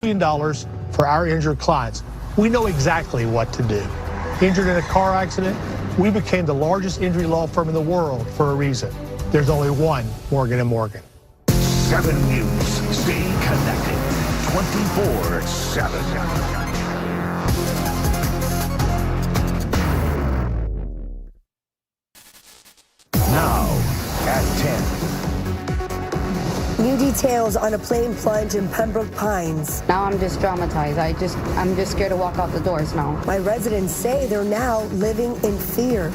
$1 million for our injured clients. We know exactly what to do. Injured in a car accident, we became the largest injury law firm in the world for a reason. There's only one Morgan & Morgan. 7 News. Stay connected 24/7. Now at 10. New details on a plane plunge in Pembroke Pines. Now I'm just traumatized. I'm just scared to walk out the doors now. My residents say they're now living in fear.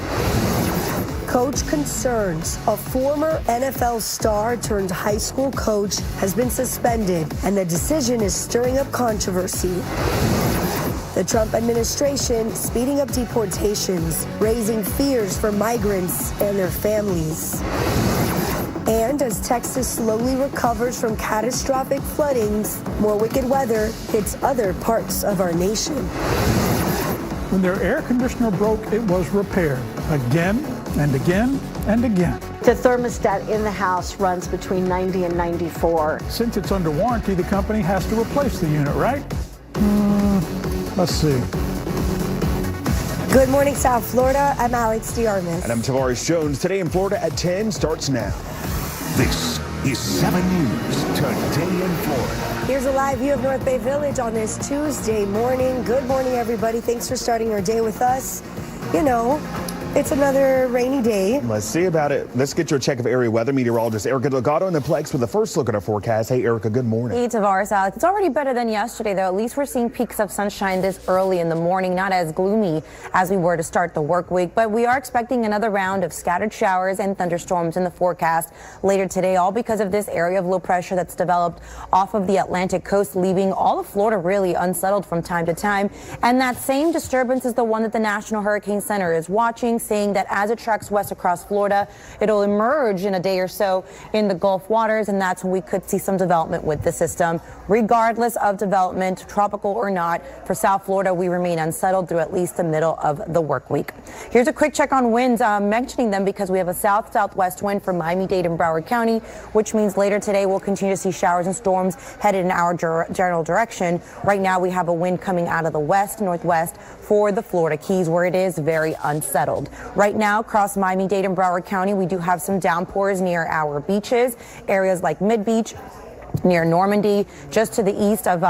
Coach concerns. A former NFL star turned high school coach has been suspended, and the decision is stirring up controversy. The Trump administration speeding up deportations, raising fears for migrants and their families. And as Texas slowly recovers from catastrophic floodings, more wicked weather hits other parts of our nation. When their air conditioner broke, it was repaired again and again and again. The thermostat in the house runs between 90 and 94. Since it's under warranty, the company has to replace the unit, right? Let's see. Good morning, South Florida. I'm Alex DeArmas. And I'm Tavares Jones. Today in Florida at 10 starts now. This is 7 News Today in Florida. Here's a live view of North Bay Village on this Tuesday morning. Good morning, everybody. Thanks for starting your day with us. You know, it's another rainy day. Let's see about it. Let's get you a check of area weather. Meteorologist Erica Delgado in the Plex with the first look at our forecast. Hey, Erica, good morning. Hey, Tavares, Alex. It's already better than yesterday, though. At least we're seeing peaks of sunshine this early in the morning. Not as gloomy as we were to start the work week, but we are expecting another round of scattered showers and thunderstorms in the forecast later today, all because of this area of low pressure that's developed off of the Atlantic coast, leaving all of Florida really unsettled from time to time. And that same disturbance is the one that the National Hurricane Center is watching, saying that as it tracks west across Florida, it'll emerge in a day or so in the Gulf waters, and that's when we could see some development with the system. Regardless of development, tropical or not, for South Florida, we remain unsettled through at least the middle of the work week. Here's a quick check on winds, mentioning them because we have a south-southwest wind for Miami-Dade and Broward County, which means later today we'll continue to see showers and storms headed in our general direction. Right now we have a wind coming out of the west-northwest for the Florida Keys, where it is very unsettled. Right now, across Miami-Dade and Broward County, we do have some downpours near our beaches, areas like Mid-Beach, near Normandy, just to the east of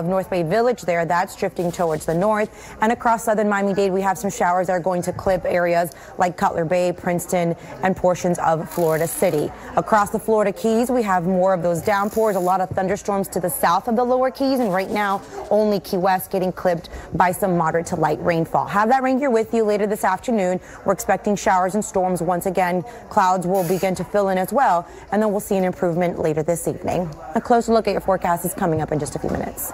North Bay Village there. That's drifting towards the north. And across southern Miami-Dade, we have some showers that are going to clip areas like Cutler Bay, Princeton, and portions of Florida City. Across the Florida Keys, we have more of those downpours, a lot of thunderstorms to the south of the lower Keys, and right now, only Key West getting clipped by some moderate to light rainfall. Have that rain gear with you later this afternoon. We're expecting showers and storms once again. Clouds will begin to fill in as well, and then we'll see an improvement later this evening. A closer look at your forecast is coming up in just a few minutes.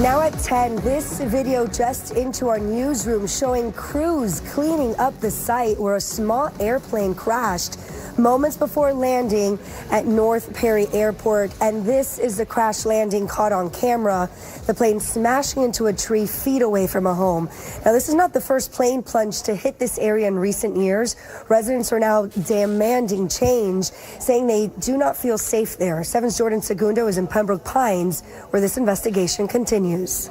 Now at 10, this video just into our newsroom showing crews cleaning up the site where a small airplane crashed moments before landing at North Perry Airport. And this is the crash landing caught on camera. The plane smashing into a tree feet away from a home. Now, this is not the first plane plunge to hit this area in recent years. Residents are now demanding change, saying they do not feel safe there. 7's Jordan Segundo is in Pembroke Pines, where this investigation continues.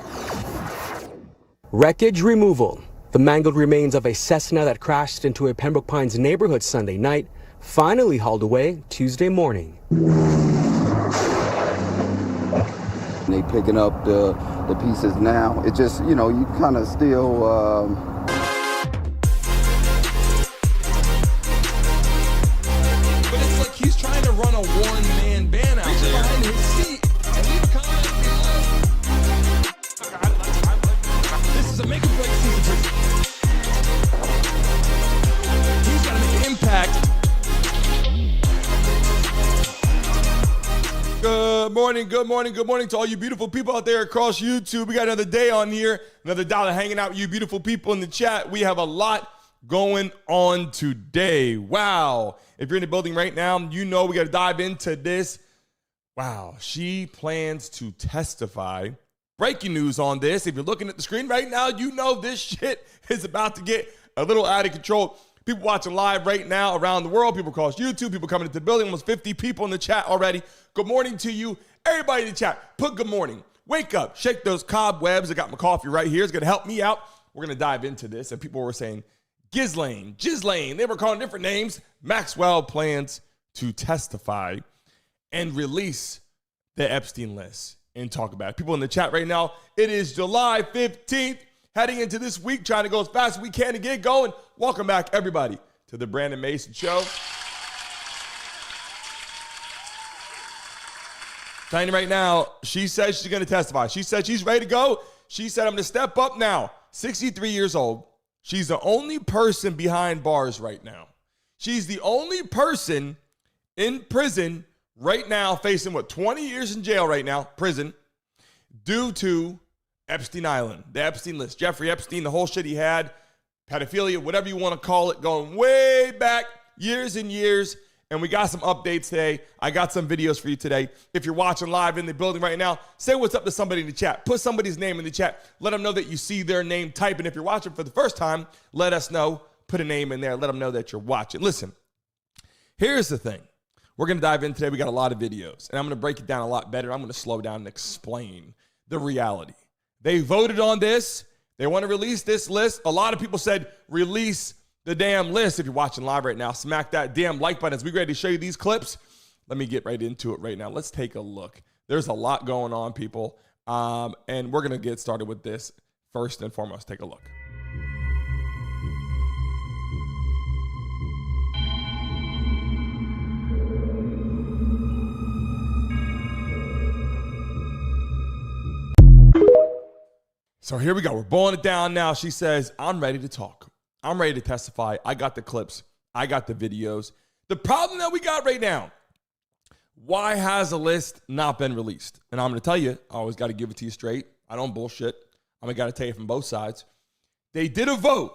Wreckage removal. The mangled remains of a Cessna that crashed into a Pembroke Pines neighborhood Sunday night finally hauled away Tuesday morning. They picking up the pieces now. It just, you know, you kind of still... But it's like he's trying to run a one-man band out there behind his seat. And leave a comment below. This is a make or break season. He's got to make an impact. Good morning, good morning, good morning to all you beautiful people out there across YouTube. We got another day on here, another dollar hanging out with you beautiful people in the chat. We have a lot going on today. Wow. If you're in the building right now, you know we got to dive into this. Wow. She plans to testify. Breaking news on this. If you're looking at the screen right now, you know this shit is about to get a little out of control. People watching live right now around the world, people across YouTube, people coming into the building, almost 50 people in the chat already. Good morning to you. Everybody in the chat, put good morning. Wake up, shake those cobwebs. I got my coffee right here. It's going to help me out. We're going to dive into this. And people were saying, Ghislaine, they were calling different names. Maxwell plans to testify and release the Epstein list and talk about it. People in the chat right now, it is July 15th. Heading into this week, trying to go as fast as we can to get going. Welcome back, everybody, to the Brandon Mason Show. Telling you right now, she says she's going to testify. She said she's ready to go. She said, I'm going to step up now. 63 years old. She's the only person behind bars right now. She's the only person in prison right now facing, 20 years in jail right now, prison, due to Epstein Island, the Epstein list, Jeffrey Epstein, the whole shit he had, pedophilia, whatever you want to call it, going way back years and years. And we got some updates today. I got some videos for you today. If you're watching live in the building right now, say what's up to somebody in the chat. Put somebody's name in the chat. Let them know that you see their name. Type. And if you're watching for the first time, let us know. Put a name in there. Let them know that you're watching. Listen, here's the thing. We're going to dive in today. We got a lot of videos. And I'm going to break it down a lot better. I'm going to slow down and explain the reality. They voted on this. They want to release this list. A lot of people said, release the damn list. If you're watching live right now, smack that damn like button. As we ready to show you these clips, let me get right into it right now. Let's take a look. There's a lot going on, people. And we're going to get started with this first and foremost. Take a look. So here we go. We're boiling it down now. She says, I'm ready to talk. I'm ready to testify. I got the clips. I got the videos. The problem that we got right now, why has the list not been released? And I'm going to tell you, I always got to give it to you straight. I don't bullshit. I'm going to tell you from both sides. They did a vote.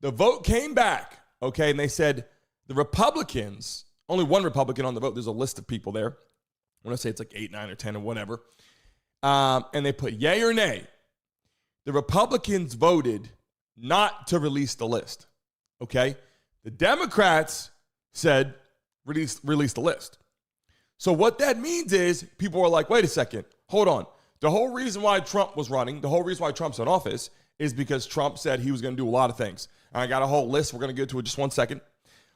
The vote came back, okay, and they said the Republicans, only one Republican on the vote. There's a list of people there. I want to say it's like 8, 9, or 10 or whatever. And they put yay or nay. The Republicans voted not to release the list, okay? The Democrats said release the list. So what that means is people are like, wait a second, hold on. The whole reason why Trump was running, the whole reason why Trump's in office is because Trump said he was going to do a lot of things. And I got a whole list. We're going to get to it in just one second.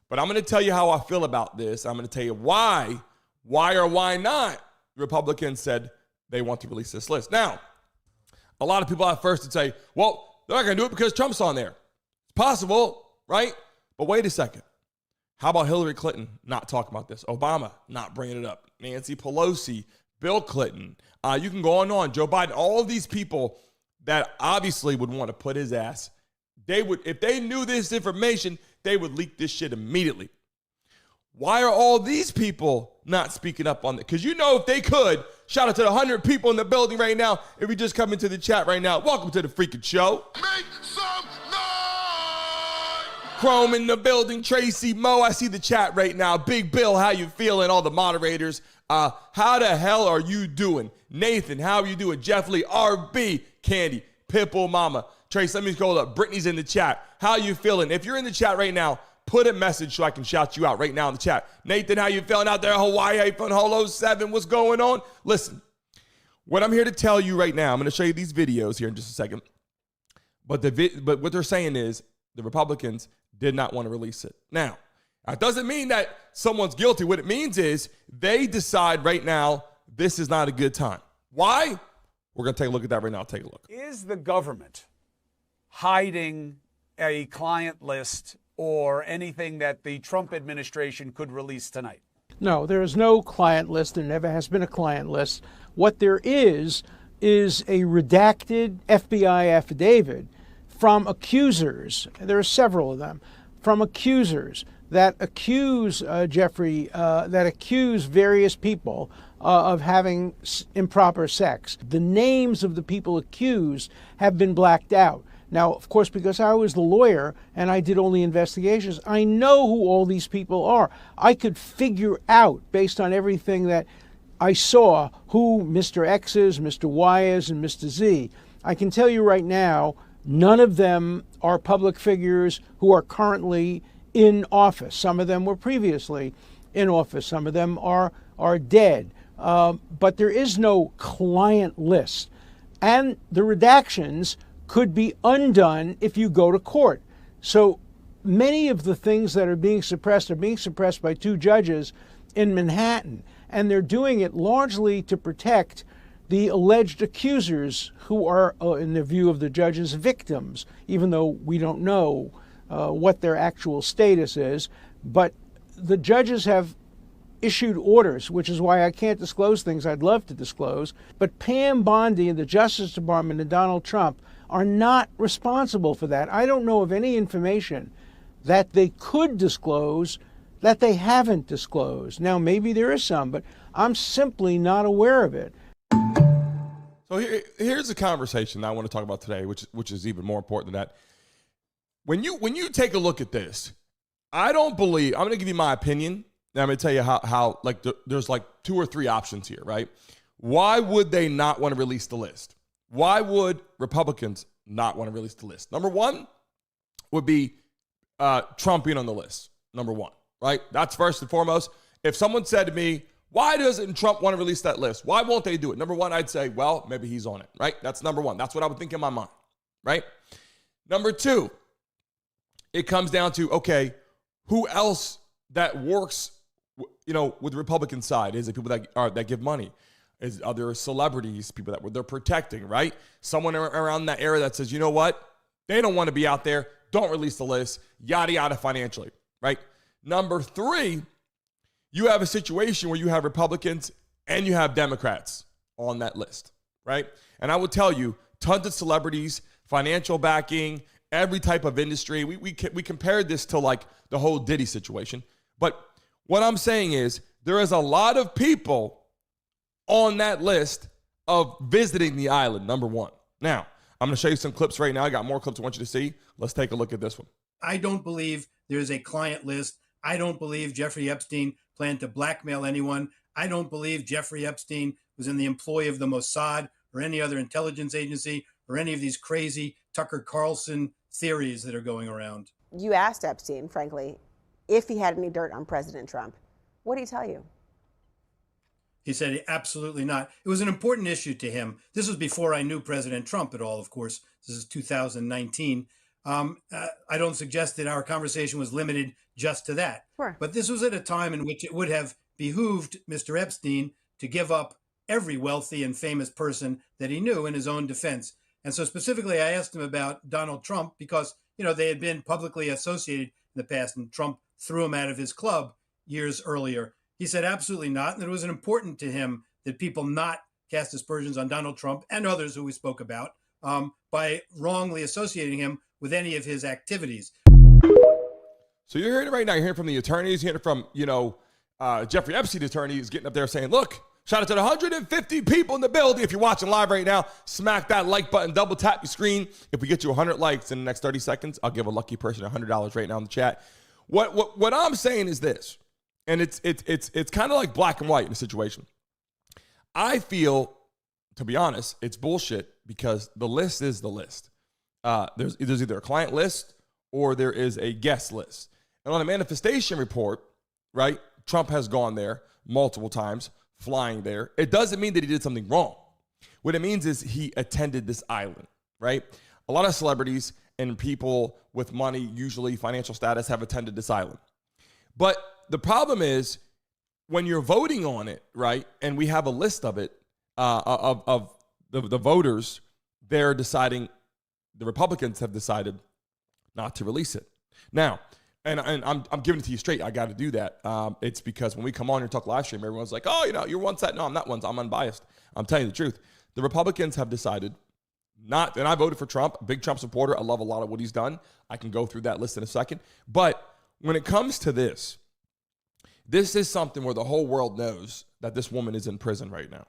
But I'm going to tell you how I feel about this. I'm going to tell you why or why not Republicans said they want to release this list. Now, a lot of people at first would say, well, they're not going to do it because Trump's on there. It's possible, right? But wait a second. How about Hillary Clinton not talking about this? Obama not bringing it up. Nancy Pelosi, Bill Clinton. You can go on and on. Joe Biden, all of these people that obviously would want to put his ass. They would, if they knew this information, they would leak this shit immediately. Why are all these people not speaking up on it? Because you know if they could, shout out to the 100 people in the building right now. If you just come into the chat right now, welcome to the freaking show. Make some noise! Chrome in the building, Tracy, Mo, I see the chat right now. Big Bill, how you feeling? All the moderators. How the hell are you doing? Nathan, how are you doing? Jeff Lee, RB, Candy, Pitbull Mama. Trace, let me go up. Brittany's in the chat. How you feeling? If you're in the chat right now, put a message so I can shout you out right now in the chat. Nathan, how you feeling out there? Hawaii, how you feeling? Holo 7, what's going on? Listen, what I'm here to tell you right now, I'm going to show you these videos here in just a second. But what they're saying is the Republicans did not want to release it. Now, that doesn't mean that someone's guilty. What it means is they decide right now this is not a good time. Why? We're going to take a look at that right now. Take a look. Is the government hiding a client list or anything that the Trump administration could release tonight? No, there is no client list. There never has been a client list. What there is a redacted FBI affidavit from accusers. There are several of them. From accusers that accuse Jeffrey, that accuse various people of having improper sex. The names of the people accused have been blacked out. Now, of course, because I was the lawyer and I did only investigations, I know who all these people are. I could figure out, based on everything that I saw, who Mr. X is, Mr. Y is, and Mr. Z. I can tell you right now, None of them are public figures who are currently in office. Some of them were previously in office. Some of them are dead. But there is no client list. And the redactions could be undone if you go to court. So many of the things that are being suppressed by two judges in Manhattan. And they're doing it largely to protect the alleged accusers who are, in the view of the judges, victims, even though we don't know what their actual status is. But the judges have issued orders, which is why I can't disclose things I'd love to disclose. But Pam Bondi and the Justice Department and Donald Trump are not responsible for that. I don't know of any information that they could disclose that they haven't disclosed. Now, maybe there is some, but I'm simply not aware of it. So here's a conversation I want to talk about today, which is even more important than that. When you take a look at this, I don't believe, I'm going to give you my opinion, and I'm going to tell you how like there's like 2 or 3 options here, right? Why would they not want to release the list? Why would Republicans not want to release the list? Number one would be Trump being on the list, number one, right? That's first and foremost. If someone said to me, why doesn't Trump want to release that list? Why won't they do it? Number one, I'd say, well, maybe he's on it, right? That's number one. That's what I would think in my mind, right? Number two, it comes down to, okay, who else that works, with the Republican side? Is it people that give money? Are there celebrities, people that they're protecting, right? Someone around that area that says, you know what? They don't want to be out there. Don't release the list, yada, yada, financially, right? Number three, you have a situation where you have Republicans and you have Democrats on that list, right? And I will tell you, tons of celebrities, financial backing, every type of industry. We compared this to like the whole Diddy situation. But what I'm saying is there is a lot of people on that list of visiting the island, number one. Now, I'm going to show you some clips right now. I got more clips I want you to see. Let's take a look at this one. I don't believe there's a client list. I don't believe Jeffrey Epstein planned to blackmail anyone. I don't believe Jeffrey Epstein was in the employ of the Mossad or any other intelligence agency or any of these crazy Tucker Carlson theories that are going around. You asked Epstein, frankly, if he had any dirt on President Trump. What did he tell you? He said absolutely not. It was an important issue to him. This was before I knew President Trump at all, of course. This is 2019. I don't suggest that our conversation was limited just to that. Sure. But this was at a time in which it would have behooved Mr. Epstein to give up every wealthy and famous person that he knew in his own defense. And so specifically, I asked him about Donald Trump because, they had been publicly associated in the past, and Trump threw him out of his club years earlier. He said absolutely not, and it was important to him that people not cast aspersions on Donald Trump and others who we spoke about by wrongly associating him with any of his activities. So you're hearing it right now. You're hearing from the attorneys. You're hearing from, Jeffrey Epstein attorneys getting up there saying, look, shout out to the 150 people in the building. If you're watching live right now, smack that like button, double tap your screen. If we get you 100 likes in the next 30 seconds, I'll give a lucky person $100 right now in the chat. What I'm saying is this, and it's kind of like black and white in a situation. I feel, to be honest, it's bullshit because the list is the list. There's either a client list or there is a guest list. And on a manifestation report, right, Trump has gone there multiple times, flying there. It doesn't mean that he did something wrong. What it means is he attended this island, right? A lot of celebrities and people with money, usually financial status, have attended this island. But the problem is when you're voting on it, right, and we have a list of it, of the voters, they're deciding, the Republicans have decided not to release it. Now, and I'm giving it to you straight. I got to do that. It's because when we come on and talk live stream, everyone's like, oh, you're one side. No, I'm not one. I'm unbiased. I'm telling you the truth. The Republicans have decided not, and I voted for Trump, big Trump supporter. I love a lot of what he's done. I can go through that list in a second. But when it comes to this is something where the whole world knows that this woman is in prison right now,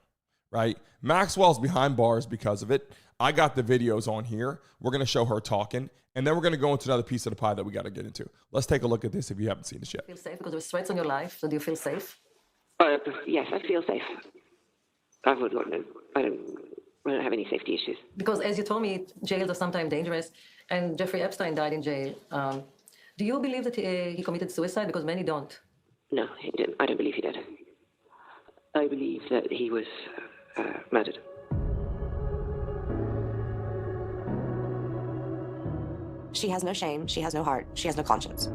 right? Maxwell's behind bars because of it. I got the videos on here. We're going to show her talking, and then we're going to go into another piece of the pie that we got to get into. Let's take a look at this if you haven't seen this yet. Feel safe because there's threats on your life. So do you feel safe? Yes, I feel safe. I would not. I don't have any safety issues. Because as you told me, jails are sometimes dangerous, and Jeffrey Epstein died in jail. Do you believe that he committed suicide? Because many don't. No, he didn't. I don't believe he did. I believe that he was murdered. She has no shame, she has no heart, she has no conscience.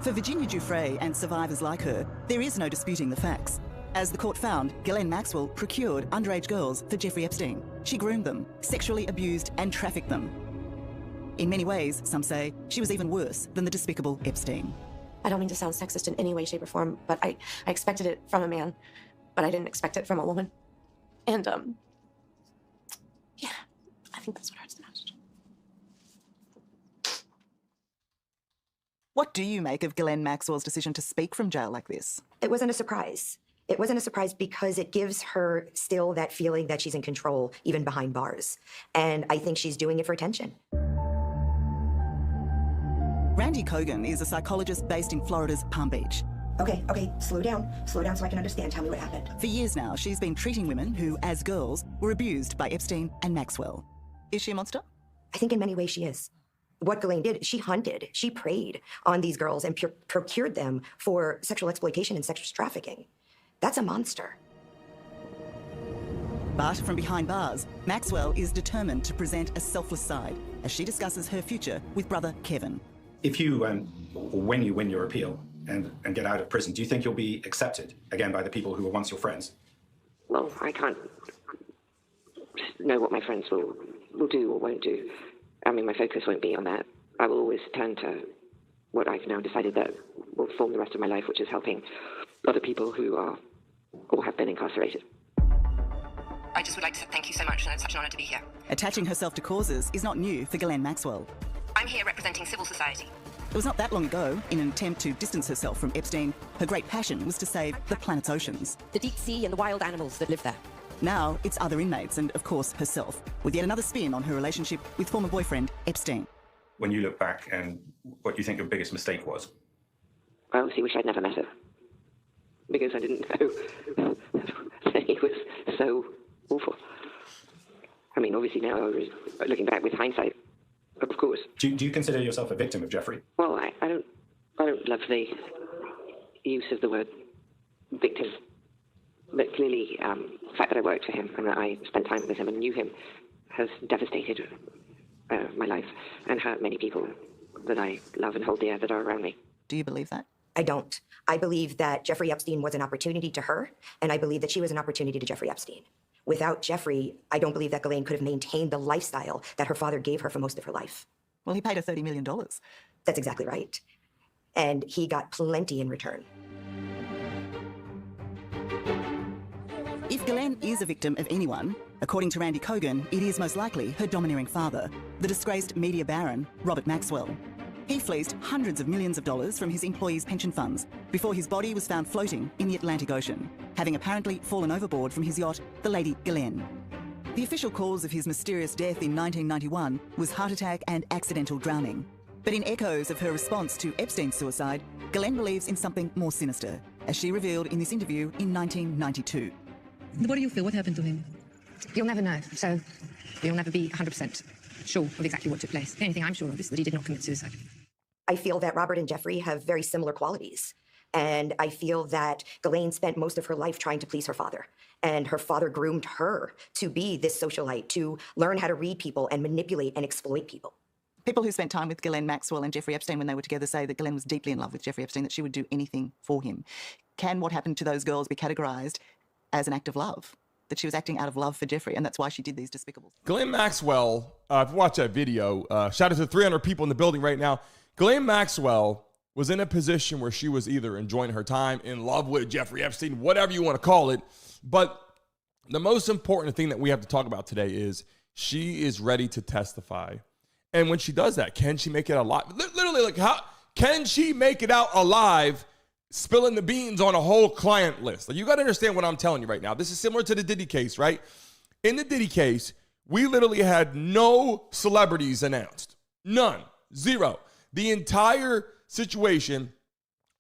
For Virginia Giuffre and survivors like her, there is no disputing the facts. As the court found, Ghislaine Maxwell procured underage girls for Jeffrey Epstein. She groomed them, sexually abused and trafficked them. In many ways, some say, she was even worse than the despicable Epstein. I don't mean to sound sexist in any way, shape, or form, but I expected it from a man, but I didn't expect it from a woman. And, yeah, I think that's what hurts the most. What do you make of Ghislaine Maxwell's decision to speak from jail like this? It wasn't a surprise. It wasn't a surprise because it gives her still that feeling that she's in control, even behind bars. And I think she's doing it for attention. Randy Kogan is a psychologist based in Florida's Palm Beach. Okay, slow down so I can understand. Tell me what happened. For years now, she's been treating women who, as girls, were abused by Epstein and Maxwell. Is she a monster? I think in many ways she is. What Ghislaine did, she hunted, she preyed on these girls and procured them for sexual exploitation and sexual trafficking. That's a monster. But from behind bars, Maxwell is determined to present a selfless side as she discusses her future with brother Kevin. If you, when you win your appeal and get out of prison, do you think you'll be accepted again by the people who were once your friends? Well, I can't know what my friends will do or won't do. I mean, my focus won't be on that. I will always turn to what I've now decided that will form the rest of my life, which is helping other people who are or have been incarcerated. I just would like to say thank you so much, and it's such an honor to be here. Attaching herself to causes is not new for Ghislaine Maxwell. I'm here representing civil society. It was not that long ago, in an attempt to distance herself from Epstein, her great passion was to save the planet's oceans. The deep sea and the wild animals that live there. Now, it's other inmates and, of course, herself, with yet another spin on her relationship with former boyfriend Epstein. When you look back, and what do you think your biggest mistake was? I obviously wish I'd never met her, because I didn't know that he was so awful. I mean, obviously now, looking back with hindsight, of course. Do you consider yourself a victim of Jeffrey? Well, I don't love the use of the word victim. But clearly, the fact that I worked for him and that I spent time with him and knew him has devastated my life and hurt many people that I love and hold dear that are around me. Do you believe that? I don't. I believe that Jeffrey Epstein was an opportunity to her, and I believe that she was an opportunity to Jeffrey Epstein. Without Jeffrey, I don't believe that Ghislaine could have maintained the lifestyle that her father gave her for most of her life. Well, he paid her $30 million. That's exactly right. And he got plenty in return. If Ghislaine is a victim of anyone, according to Randy Kogan, it is most likely her domineering father, the disgraced media baron, Robert Maxwell. He fleeced hundreds of millions of dollars from his employees' pension funds before his body was found floating in the Atlantic Ocean, having apparently fallen overboard from his yacht, the Lady Ghislaine. The official cause of his mysterious death in 1991 was heart attack and accidental drowning. But in echoes of her response to Epstein's suicide, Ghislaine believes in something more sinister, as she revealed in this interview in 1992. What do you feel? What happened to him? You'll never know, so you'll never be 100% sure of exactly what took place. The only thing I'm sure of is that he did not commit suicide. I feel that Robert and Jeffrey have very similar qualities. And I feel that Ghislaine spent most of her life trying to please her father. And her father groomed her to be this socialite, to learn how to read people and manipulate and exploit people. People who spent time with Ghislaine Maxwell and Jeffrey Epstein when they were together say that Ghislaine was deeply in love with Jeffrey Epstein, that she would do anything for him. Can what happened to those girls be categorized as an act of love? That she was acting out of love for Jeffrey, and that's why she did these despicables. Ghislaine Maxwell, if you watch that video, shout out to 300 people in the building right now. Ghislaine Maxwell was in a position where she was either enjoying her time, in love with Jeffrey Epstein, whatever you want to call it. But the most important thing that we have to talk about today is she is ready to testify. And when she does that, can she make it alive? Literally, like, how can she make it out alive, spilling the beans on a whole client list? Like, you got to understand what I'm telling you right now. This is similar to the Diddy case, right? In the Diddy case, we literally had no celebrities announced. None. Zero. The entire situation,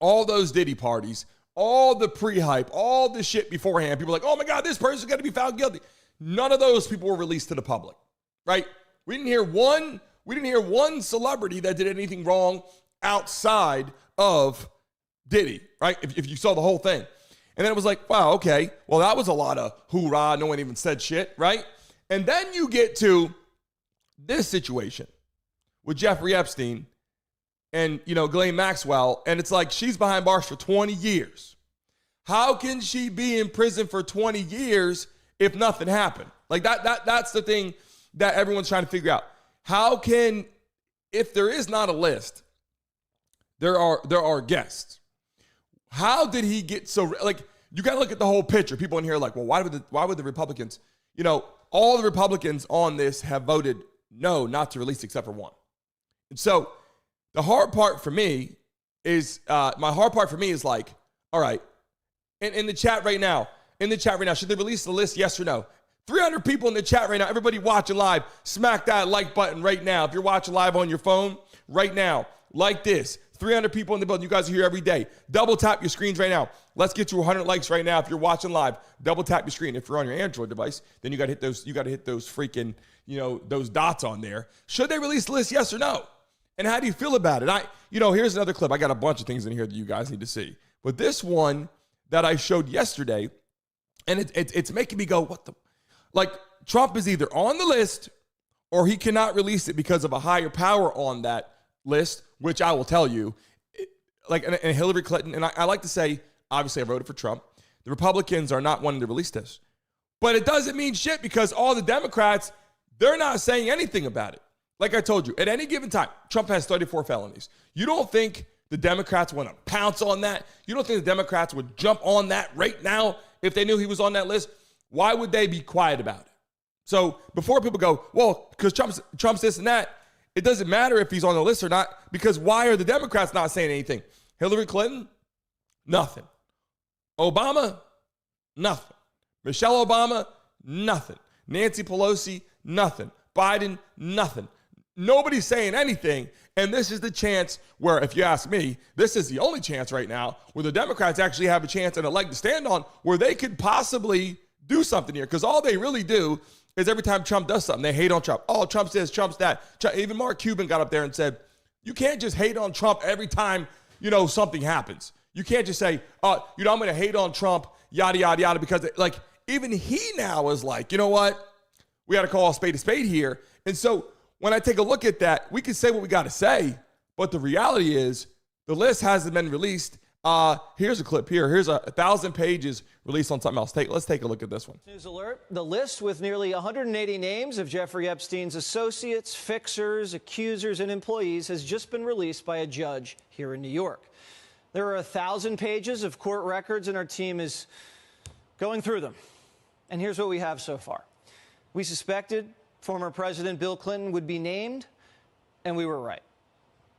all those Diddy parties, all the pre-hype, all the shit beforehand, people are like, oh my God, this person's going to be found guilty. None of those people were released to the public, right? We didn't hear one celebrity that did anything wrong outside of Diddy, right? If you saw the whole thing. And then it was like, wow, okay, well, that was a lot of hoorah. No one even said shit, right? And then you get to this situation with Jeffrey Epstein and, Ghislaine Maxwell, and it's like she's behind bars for 20 years. How can she be in prison for 20 years if nothing happened? Like that's the thing that everyone's trying to figure out. How can, if there is not a list, there are guests. How did he get so, like, you got to look at the whole picture. People in here are like, well, why would the Republicans, all the Republicans on this have voted no, not to release except for one. And so the hard part for me is, like, all right, in the chat right now, should they release the list, yes or no? 300 people in the chat right now. Everybody watching live, smack that like button right now. If you're watching live on your phone right now, like this. 300 people in the building. You guys are here every day. Double tap your screens right now. Let's get to 100 likes right now. If you're watching live, double tap your screen. If you're on your Android device, then you got to hit those. You got to hit those freaking, those dots on there. Should they release the list? Yes or no? And how do you feel about it? Here's another clip. I got a bunch of things in here that you guys need to see. But this one that I showed yesterday, and it's making me go, what the? Like, Trump is either on the list or he cannot release it because of a higher power on that list, which I will tell you, and Hillary Clinton, and I like to say, obviously I voted for Trump. The Republicans are not wanting to release this. But it doesn't mean shit because all the Democrats, they're not saying anything about it. Like I told you, at any given time, Trump has 34 felonies. You don't think the Democrats want to pounce on that? You don't think the Democrats would jump on that right now if they knew he was on that list? Why would they be quiet about it? So before people go, well, because Trump's this and that, it doesn't matter if he's on the list or not, because why are the Democrats not saying anything? Hillary Clinton, nothing. Obama, nothing. Michelle Obama, nothing. Nancy Pelosi, nothing. Biden, nothing. Nobody's saying anything. And this is the chance where, if you ask me, this is the only chance right now where the Democrats actually have a chance and a leg to stand on where they could possibly do something here. Because all they really do is every time Trump does something, they hate on Trump. Oh, Trump's this, Trump's that. Even Mark Cuban got up there and said, you can't just hate on Trump every time, something happens. You can't just say, I'm going to hate on Trump, yada, yada, yada, because even he now is like, you know what? We got to call a spade here. And so when I take a look at that, we can say what we got to say, but the reality is the list hasn't been released. Here's a clip here. Here's 1,000 pages released on something else. Let's take a look at this one. News alert. The list with nearly 180 names of Jeffrey Epstein's associates, fixers, accusers, and employees has just been released by a judge here in New York. There are 1,000 pages of court records, and our team is going through them. And here's what we have so far. We suspected former President Bill Clinton would be named, and we were right.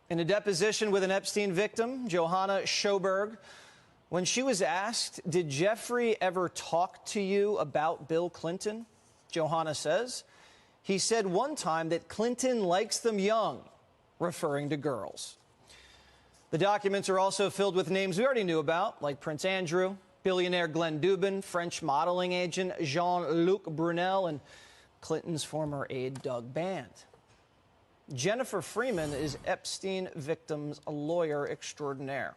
In a deposition with an Epstein victim, Johanna Schoberg, when she was asked, did Jeffrey ever talk to you about Bill Clinton? Johanna says, he said one time that Clinton likes them young, referring to girls. The documents are also filled with names we already knew about, like Prince Andrew, billionaire Glenn Dubin, French modeling agent Jean-Luc Brunel, and Clinton's former aide Doug Band. Jennifer Freeman is Epstein victim's lawyer extraordinaire.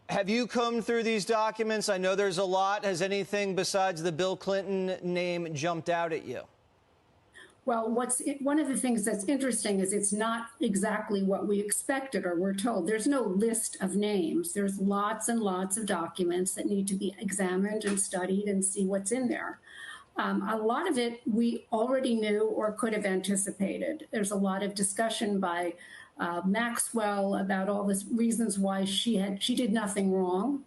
Have you combed through these documents? I know there's a lot. Has anything besides the Bill Clinton name jumped out at you? Well, one of the things that's interesting is it's not exactly what we expected or we're told. There's no list of names. There's lots and lots of documents that need to be examined and studied and see what's in there. A lot of it we already knew or could have anticipated. There's a lot of discussion by Maxwell about all the reasons why she did nothing wrong.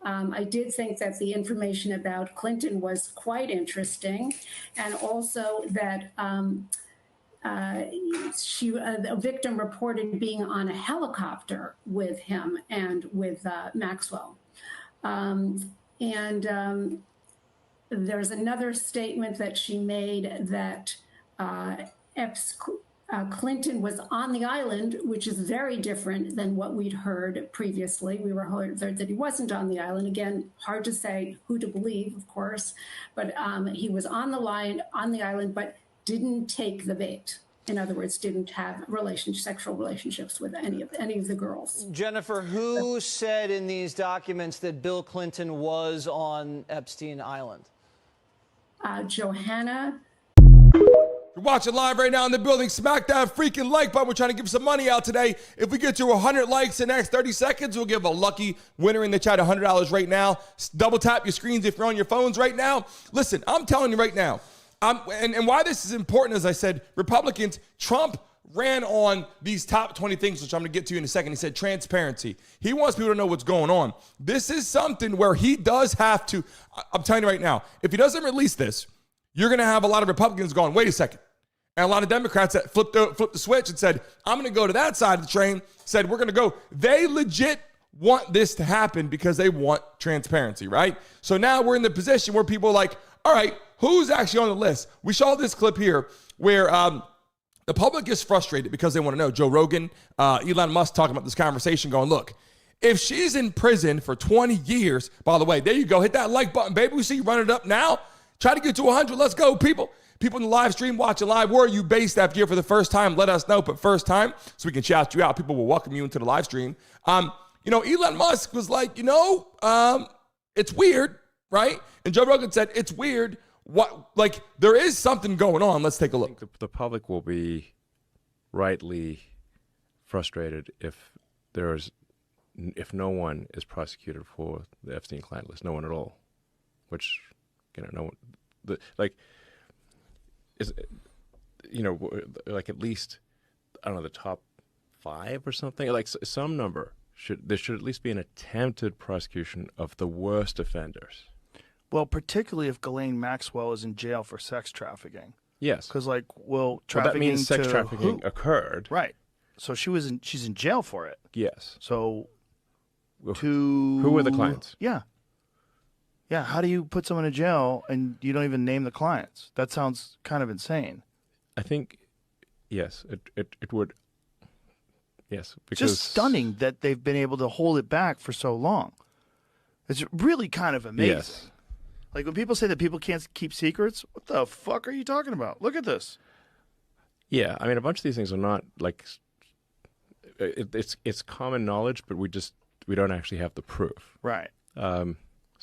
I did think that the information about Clinton was quite interesting, and also that the victim reported being on a helicopter with him and with Maxwell. There's another statement that she made that Clinton was on the island, which is very different than what we'd heard previously. We were heard that he wasn't on the island. Again, hard to say who to believe, of course, but he was on the island, but didn't take the bait. In other words, didn't have sexual relationships with any of the girls. Jennifer, who said in these documents that Bill Clinton was on Epstein Island? Johanna. You're watching live right now in the building. Smack that freaking like button. We're trying to give some money out today. If we get to 100 likes in the next 30 seconds, we'll give a lucky winner in the chat $100 right now. Double tap your screens if you're on your phones right now. Listen, I'm telling you right now, and why this is important, as I said, Republicans, Trump ran on these top 20 things, which I'm going to get to in a second. He said transparency. He wants people to know what's going on. This is something where he does have to, I'm telling you right now, if he doesn't release this, you're going to have a lot of Republicans going, wait a second. And a lot of Democrats that flipped the switch and said, I'm going to go to that side of the train, said, we're going to go. They legit want this to happen because they want transparency, right? So now we're in the position where people are like, all right, who's actually on the list? We saw this clip here where the public is frustrated because they want to know. Joe Rogan, Elon Musk talking about this conversation going, look, if she's in prison for 20 years, by the way, there you go. Hit that like button, baby. We see you running it up now. Try to get to 100. Let's go, people. People in the live stream watching live, where are you based after here for the first time? Let us know, but first time, so we can shout you out. People will welcome you into the live stream. Elon Musk was like, it's weird, right? And Joe Rogan said, it's weird. There is something going on. Let's take a look. I think the public will be rightly frustrated if no one is prosecuted for the Epstein client list, no one at all, which, no one, at least, I don't know, the top 5 or something, like some number. There should at least be an attempted prosecution of the worst offenders. Well, particularly if Ghislaine Maxwell is in jail for sex trafficking. Yes. Because, trafficking that means sex trafficking occurred. Right. So she's in jail for it. Yes. So who were the clients? Yeah. Yeah, how do you put someone in jail and you don't even name the clients? That sounds kind of insane. I think, yes, it would. Yes, because it's just stunning that they've been able to hold it back for so long. It's really kind of amazing. Yes. Like when people say that people can't keep secrets, what the fuck are you talking about? Look at this. Yeah, I mean, a bunch of these things are not like it's common knowledge, but we don't actually have the proof. Right.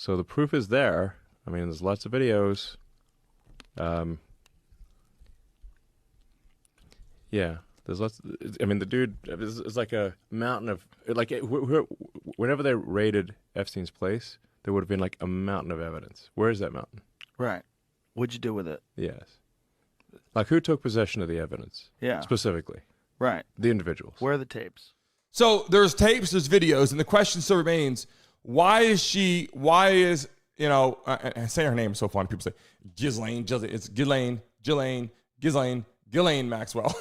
So the proof is there. I mean, there's lots of videos. Yeah, there's lots. I mean, the dude is like a mountain of whenever they raided Epstein's place, there would have been like a mountain of evidence. Where is that mountain? Right. What'd you do with it? Yes. Like who took possession of the evidence? Yeah. Specifically. Right. The individuals. Where are the tapes? So there's tapes, there's videos, and the question still remains: I say her name is so funny. People say Ghislaine. It's Ghislaine Maxwell.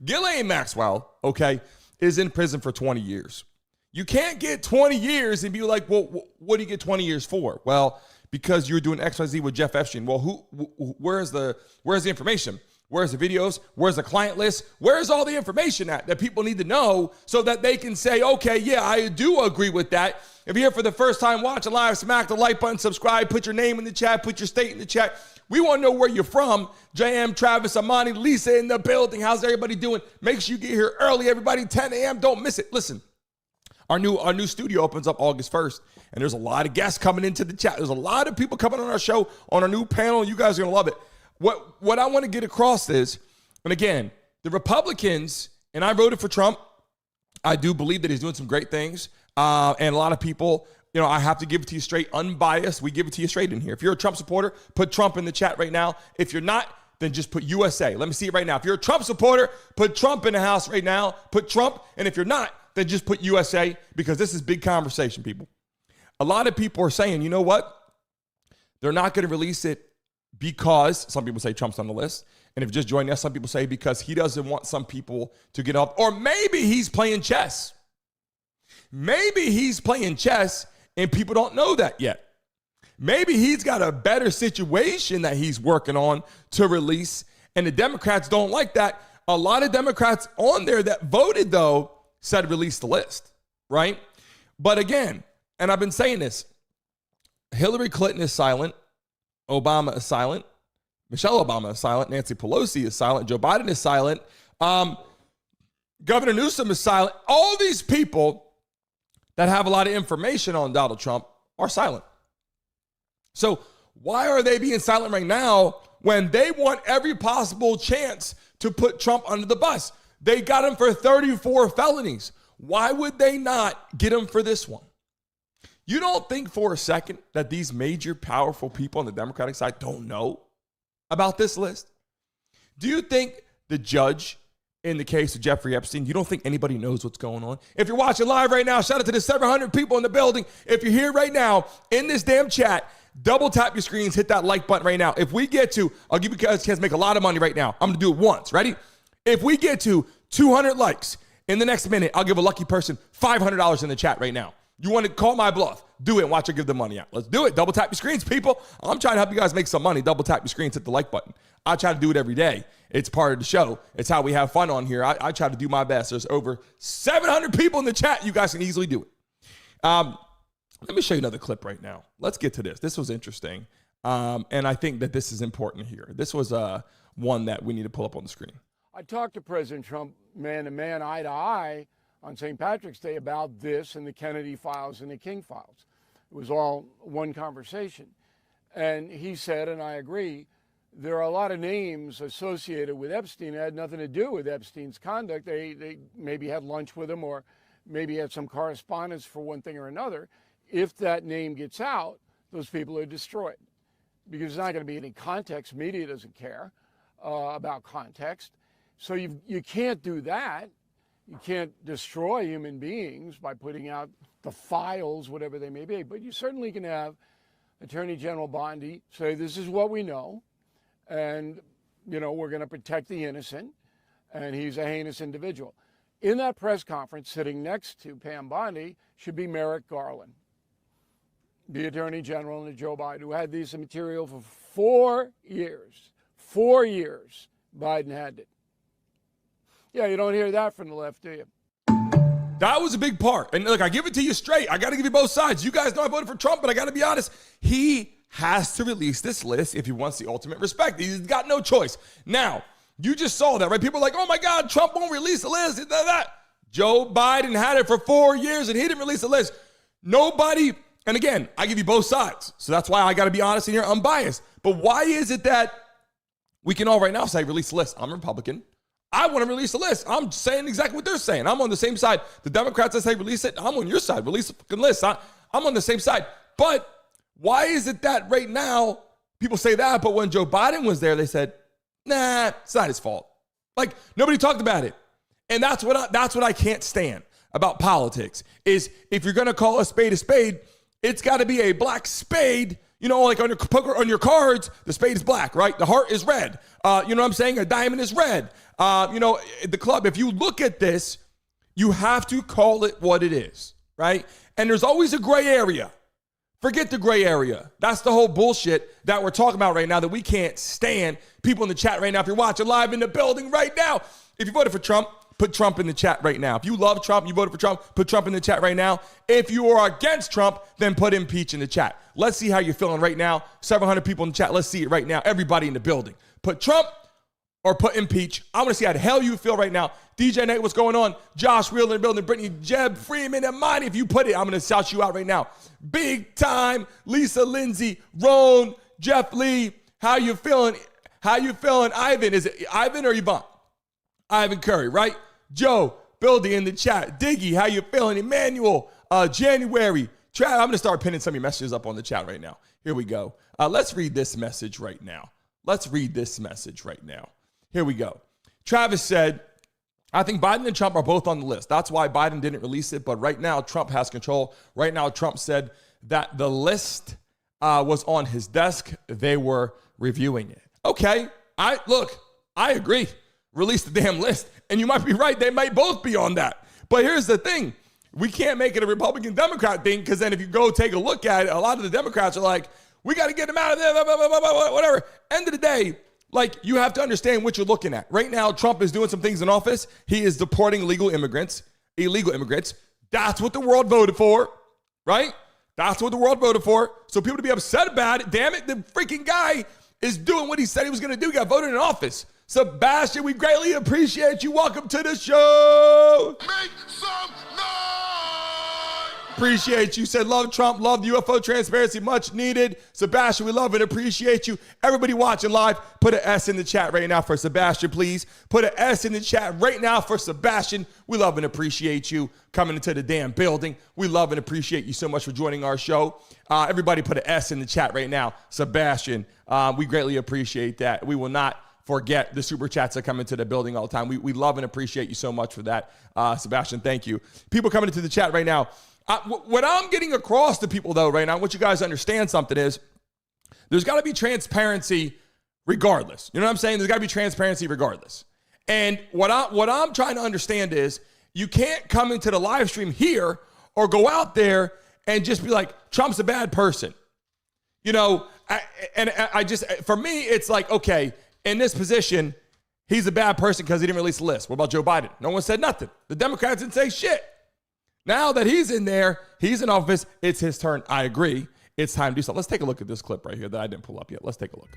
Ghislaine Maxwell, okay, is in prison for 20 years. You can't get 20 years and be like, well, what do you get 20 years for? Well, because you're doing XYZ with Jeff Epstein. Well, where's the information? Where's the videos? Where's the client list? Where's all the information that people need to know so that they can say, okay, yeah, I do agree with that. If you're here for the first time watching live, smack the like button, subscribe, put your name in the chat, put your state in the chat. We want to know where you're from. JM, Travis, Amani, Lisa in the building. How's everybody doing? Make sure you get here early, everybody. 10 a.m. Don't miss it. Listen, our new studio opens up August 1st, and there's a lot of guests coming into the chat. There's a lot of people coming on our show on our new panel. You guys are going to love it. What I want to get across is, and again, the Republicans, and I voted for Trump. I do believe that he's doing some great things. And a lot of people, I have to give it to you straight, unbiased. We give it to you straight in here. If you're a Trump supporter, put Trump in the chat right now. If you're not, then just put USA. Let me see it right now. If you're a Trump supporter, put Trump in the house right now. Put Trump. And if you're not, then just put USA, because this is big conversation, people. A lot of people are saying, you know what? They're not going to release it because some people say Trump's on the list. And if you just joined us, some people say because he doesn't want some people to get up. Or maybe he's playing chess. Maybe he's playing chess and people don't know that yet. Maybe he's got a better situation that he's working on to release, and the Democrats don't like that. a lot of Democrats on there that voted, though, said release the list, right? But again, and I've been saying this, Hillary Clinton is silent. Obama is silent. Michelle Obama is silent. Nancy Pelosi is silent. Joe Biden is silent. Governor Newsom is silent. All these people that have a lot of information on Donald Trump are silent. So why are they being silent right now when they want every possible chance to put Trump under the bus? They got him for 34 felonies. Why would they not get him for this one? You don't think for a second that these major, powerful people on the Democratic side don't know about this list? Do you think the judge in the case of Jeffrey Epstein, you don't think anybody knows what's going on? If you're watching live right now, shout out to the 700 people in the building. If you're here right now in this damn chat, double tap your screens, hit that like button right now. If we get to, I'll give you guys a chance to make a lot of money right now. I'm going to do it once. Ready? If we get to 200 likes in the next minute, I'll give a lucky person $500 in the chat right now. You want to call my bluff? Do it and watch her give the money out. Let's do it. Double tap your screens, people. I'm trying to help you guys make some money. Double tap your screens, hit the like button. I try to do it every day. It's part of the show. It's how we have fun on here. I try to do my best. There's over 700 people in the chat. You guys can easily do it. Let me show you another clip right now. Let's get to this. This was interesting. And I think that this is important here. This was one that we need to pull up on the screen. I talked to President Trump man to man, eye to eye, on St. Patrick's Day about this and the Kennedy files and the King files. It was all one conversation. And he said, and I agree, there are a lot of names associated with Epstein that had nothing to do with Epstein's conduct. They maybe had lunch with him or maybe had some correspondence for one thing or another. If that name gets out, those people are destroyed because there's not going to be any context. Media doesn't care about context. So you can't do that. You can't destroy human beings by putting out the files, whatever they may be. But you certainly can have Attorney General Bondi say, this is what we know, and, you know, we're going to protect the innocent, and he's a heinous individual. In that press conference, sitting next to Pam Bondi, should be Merrick Garland, the Attorney General and Joe Biden, who had this material for 4 years. 4 years, Biden had it. Yeah, you don't hear that from the left, do you? That was a big part. And look, I give it to you straight. I got to give you both sides. You guys know I voted for Trump, but I got to be honest. He has to release this list if he wants the ultimate respect. He's got no choice. Now, you just saw that, right? People are like, oh my God, Trump won't release the list. Joe Biden had it for 4 years and he didn't release the list. Nobody, and again, I give you both sides. So that's why I got to be honest in here, unbiased. But why is it that we can all right now say release the list? I'm a Republican. I want to release the list. I'm saying exactly what they're saying. I'm on the same side. The Democrats that say release it, I'm on your side. Release the fucking list. I'm on the same side. But why is it that right now people say that, but when Joe Biden was there, they said, nah, it's not his fault. Like, nobody talked about it. And that's what I can't stand about politics is if you're going to call a spade, it's got to be a black spade. You know, like on your poker, on your cards, the spade is black, right? The heart is red. You know what I'm saying? A diamond is red. You know, the club, if you look at this, you have to call it what it is, right? And there's always a gray area. Forget the gray area. That's the whole bullshit that we're talking about right now that we can't stand. People in the chat right now, if you're watching live in the building right now, if you voted for Trump, put Trump in the chat right now. If you love Trump, you voted for Trump, put Trump in the chat right now. If you are against Trump, then put impeach in the chat. Let's see how you're feeling right now. 700 people in the chat. Let's see it right now. Everybody in the building. Put Trump or put impeach. I want to see how the hell you feel right now. DJ Nate, what's going on? Josh Wheeler in the building. Brittany, Jeb, Freeman, and Monty. If you put it, I'm going to shout you out right now. Big time. Lisa Lindsay, Roan, Jeff Lee. How you feeling? How you feeling? Ivan, is it Ivan or Yvonne? Ivan Curry, right? Joe, Bildy in the chat. Diggy, how you feeling? Emmanuel, January. Trav, I'm going to start pinning some of your messages up on the chat right now. Here we go. Let's read this message right now. Here we go. Travis said, I think Biden and Trump are both on the list. That's why Biden didn't release it. But right now, Trump has control. Right now, Trump said that the list was on his desk. They were reviewing it. Okay. I agree. Release the damn list. And you might be right. They might both be on that. But here's the thing. We can't make it a Republican-Democrat thing because then if you go take a look at it, a lot of the Democrats are like, we got to get him out of there, blah, blah, blah, blah, whatever. End of the day, Like, you have to understand what you're looking at. Right now, Trump is doing some things in office. He is deporting illegal immigrants. That's what the world voted for, right? That's what the world voted for. So people to be upset about it, damn it, the freaking guy is doing what he said he was going to do. He got voted in office. Sebastian, we greatly appreciate you. Welcome to the show. Make some noise. Appreciate you. Said love Trump, love the UFO transparency, much needed. Sebastian, we love and appreciate you. Everybody watching live, put an S in the chat right now for Sebastian, please. Put an S in the chat right now for Sebastian. We love and appreciate you coming into the damn building. We love and appreciate you so much for joining our show. Everybody put an S in the chat right now. Sebastian, we greatly appreciate that. We will not forget the super chats that come into the building all the time. We love and appreciate you so much for that. Sebastian, thank you. People coming into the chat right now. What I'm getting across to people, though, right now, I want you guys to understand something is there's got to be transparency regardless. You know what I'm saying? There's got to be transparency regardless. And what I'm trying to understand is you can't come into the live stream here or go out there and just be like, Trump's a bad person. You know, for me, it's like, okay, in this position, he's a bad person because he didn't release the list. What about Joe Biden? No one said nothing. The Democrats didn't say shit. Now that he's in there, he's in office, it's his turn. I agree. It's time to do something. Let's take a look at this clip right here that I didn't pull up yet. Let's take a look.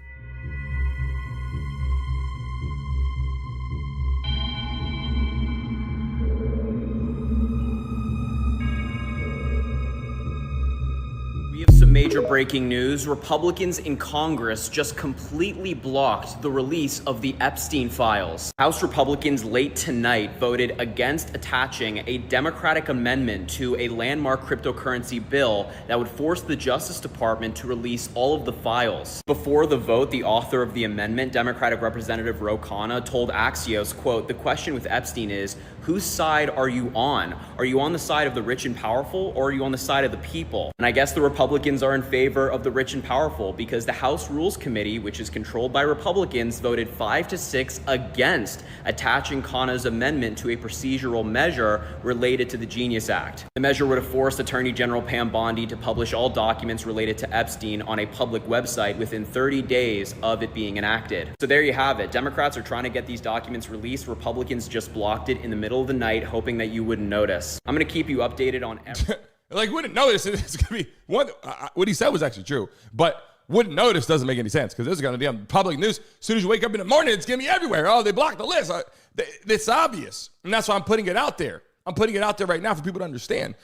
We have some major breaking news. Republicans in Congress just completely blocked the release of the Epstein files. House Republicans late tonight voted against attaching a Democratic amendment to a landmark cryptocurrency bill that would force the Justice Department to release all of the files. Before the vote, the author of the amendment, Democratic Representative Ro Khanna, told Axios, quote, "The question with Epstein is, whose side are you on? Are you on the side of the rich and powerful, or are you on the side of the people?" And I guess the Republicans are in favor of the rich and powerful because the House Rules Committee, which is controlled by Republicans, voted 5-6 against attaching Khanna's amendment to a procedural measure related to the Genius Act. The measure would have forced Attorney General Pam Bondi to publish all documents related to Epstein on a public website within 30 days of it being enacted. So there you have it. Democrats are trying to get these documents released. Republicans just blocked it in the middle of the night, hoping that you wouldn't notice. I'm going to keep you updated on everything. Like, wouldn't notice. It's going to be one. What he said was actually true, but wouldn't notice doesn't make any sense because this is going to be on public news. As soon as you wake up in the morning, it's going to be everywhere. Oh, they blocked the list. It's obvious, and that's why I'm putting it out there. I'm putting it out there right now for people to understand.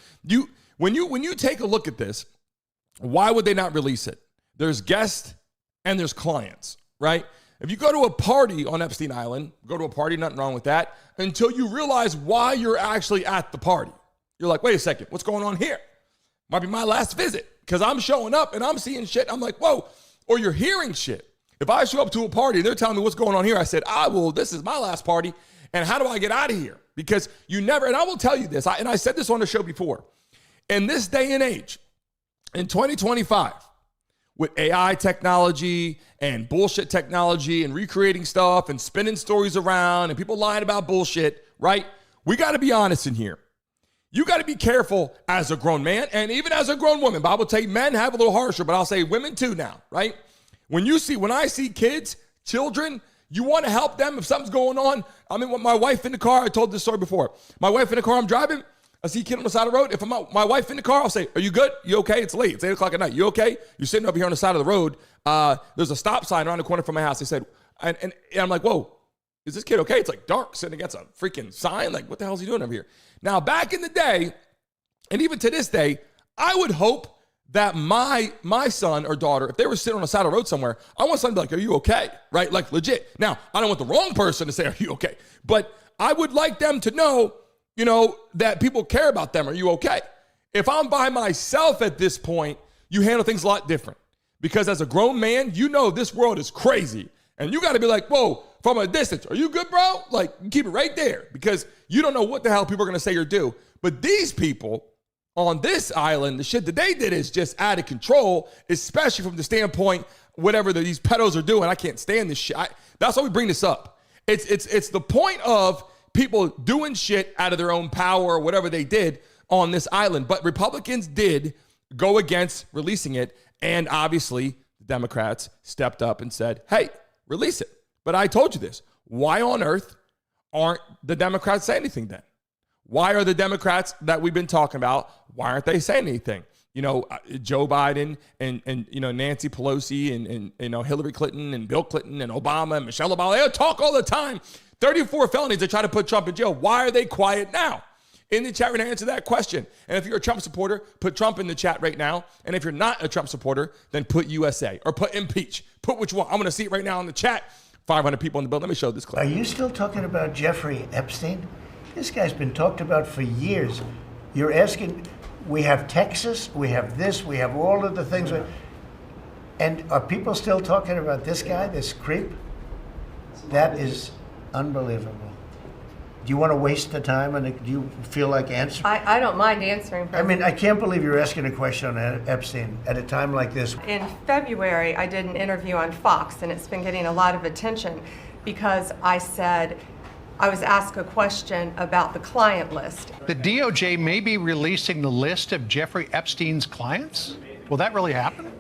When you take a look at this, why would they not release it? There's guests and there's clients, right? If you go to a party on Epstein Island, go to a party, nothing wrong with that, until you realize why you're actually at the party. You're like, wait a second, what's going on here? Might be my last visit because I'm showing up and I'm seeing shit. I'm like, whoa, or you're hearing shit. If I show up to a party and they're telling me what's going on here, I said, this is my last party. And how do I get out of here? Because you never, and I will tell you this, and I said this on the show before, in this day and age, in 2025, with AI technology and bullshit technology and recreating stuff and spinning stories around and people lying about bullshit, right? We got to be honest in here. You got to be careful as a grown man and even as a grown woman. But I will tell you, men have a little harsher, but I'll say women too now, right? When I see kids, children, you want to help them if something's going on. I mean, with my wife in the car, I told this story before. My wife in the car, I'm driving. I see a kid on the side of the road. If I'm out, my wife in the car, I'll say, are you good? You okay? It's late. It's 8 o'clock at night. You okay? You're sitting over here on the side of the road. There's a stop sign around the corner from my house. They said, and I'm like, whoa, is this kid okay? It's like dark sitting against a freaking sign. Like, what the hell is he doing over here? Now, back in the day, and even to this day, I would hope that my son or daughter, if they were sitting on the side of the road somewhere, I want someone to be like, are you okay? Right? Like legit. Now, I don't want the wrong person to say, are you okay? But I would like them to know, that people care about them. Are you okay? If I'm by myself at this point, you handle things a lot different. Because as a grown man, this world is crazy. And you got to be like, whoa, from a distance, are you good, bro? Like, keep it right there. Because you don't know what the hell people are going to say or do. But these people on this island, the shit that they did is just out of control, especially from the standpoint, whatever these pedos are doing. I can't stand this shit. That's why we bring this up. It's the point of people doing shit out of their own power or whatever they did on this island. But Republicans did go against releasing it. And obviously, the Democrats stepped up and said, hey, release it. But I told you this. Why on earth aren't the Democrats saying anything then? Why are the Democrats that we've been talking about, why aren't they saying anything? You know, Joe Biden and you know, Nancy Pelosi and you know, Hillary Clinton and Bill Clinton and Obama and Michelle Obama, they talk all the time. 34 felonies to try to put Trump in jail. Why are they quiet now? In the chat right now, answer that question. And if you're a Trump supporter, put Trump in the chat right now. And if you're not a Trump supporter, then put USA or put impeach. Put which one. I'm going to see it right now in the chat. 500 people in the building. Let me show this clip. Are you still talking about Jeffrey Epstein? This guy's been talked about for years. You're asking, we have Texas, we have this, we have all of the things. And are people still talking about this guy, this creep? That is unbelievable. Do you want to waste the time, and do you feel like answering? I don't mind answering. I mean, I can't believe you're asking a question on Epstein at a time like this. In February, I did an interview on Fox, and it's been getting a lot of attention because I said I was asked a question about the client list. The DOJ may be releasing the list of Jeffrey Epstein's clients? Will that really happen?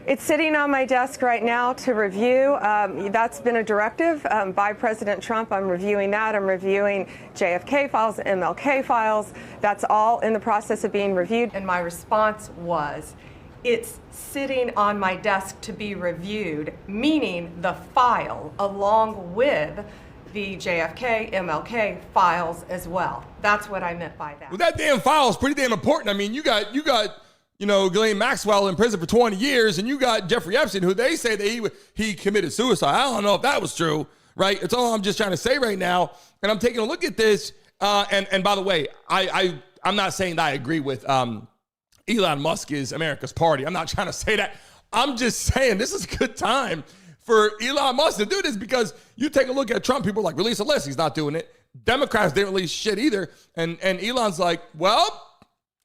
It's sitting on my desk right now to review. That's been a directive by President Trump. I'm reviewing that. I'm reviewing JFK files, MLK files. That's all in the process of being reviewed. And my response was, it's sitting on my desk to be reviewed, meaning the file along with the JFK, MLK files as well. That's what I meant by that. Well, that damn file is pretty damn important. I mean, you got you know, Ghislaine Maxwell in prison for 20 years, and you got Jeffrey Epstein, who they say that he committed suicide. I don't know if that was true, right? It's all I'm just trying to say right now. And I'm taking a look at this. And by the way, I'm not saying that I agree with Elon Musk is America's party. I'm not trying to say that. I'm just saying this is a good time for Elon Musk to do this, because you take a look at Trump, people are like, release a list. He's not doing it. Democrats didn't release shit either. And Elon's like, well,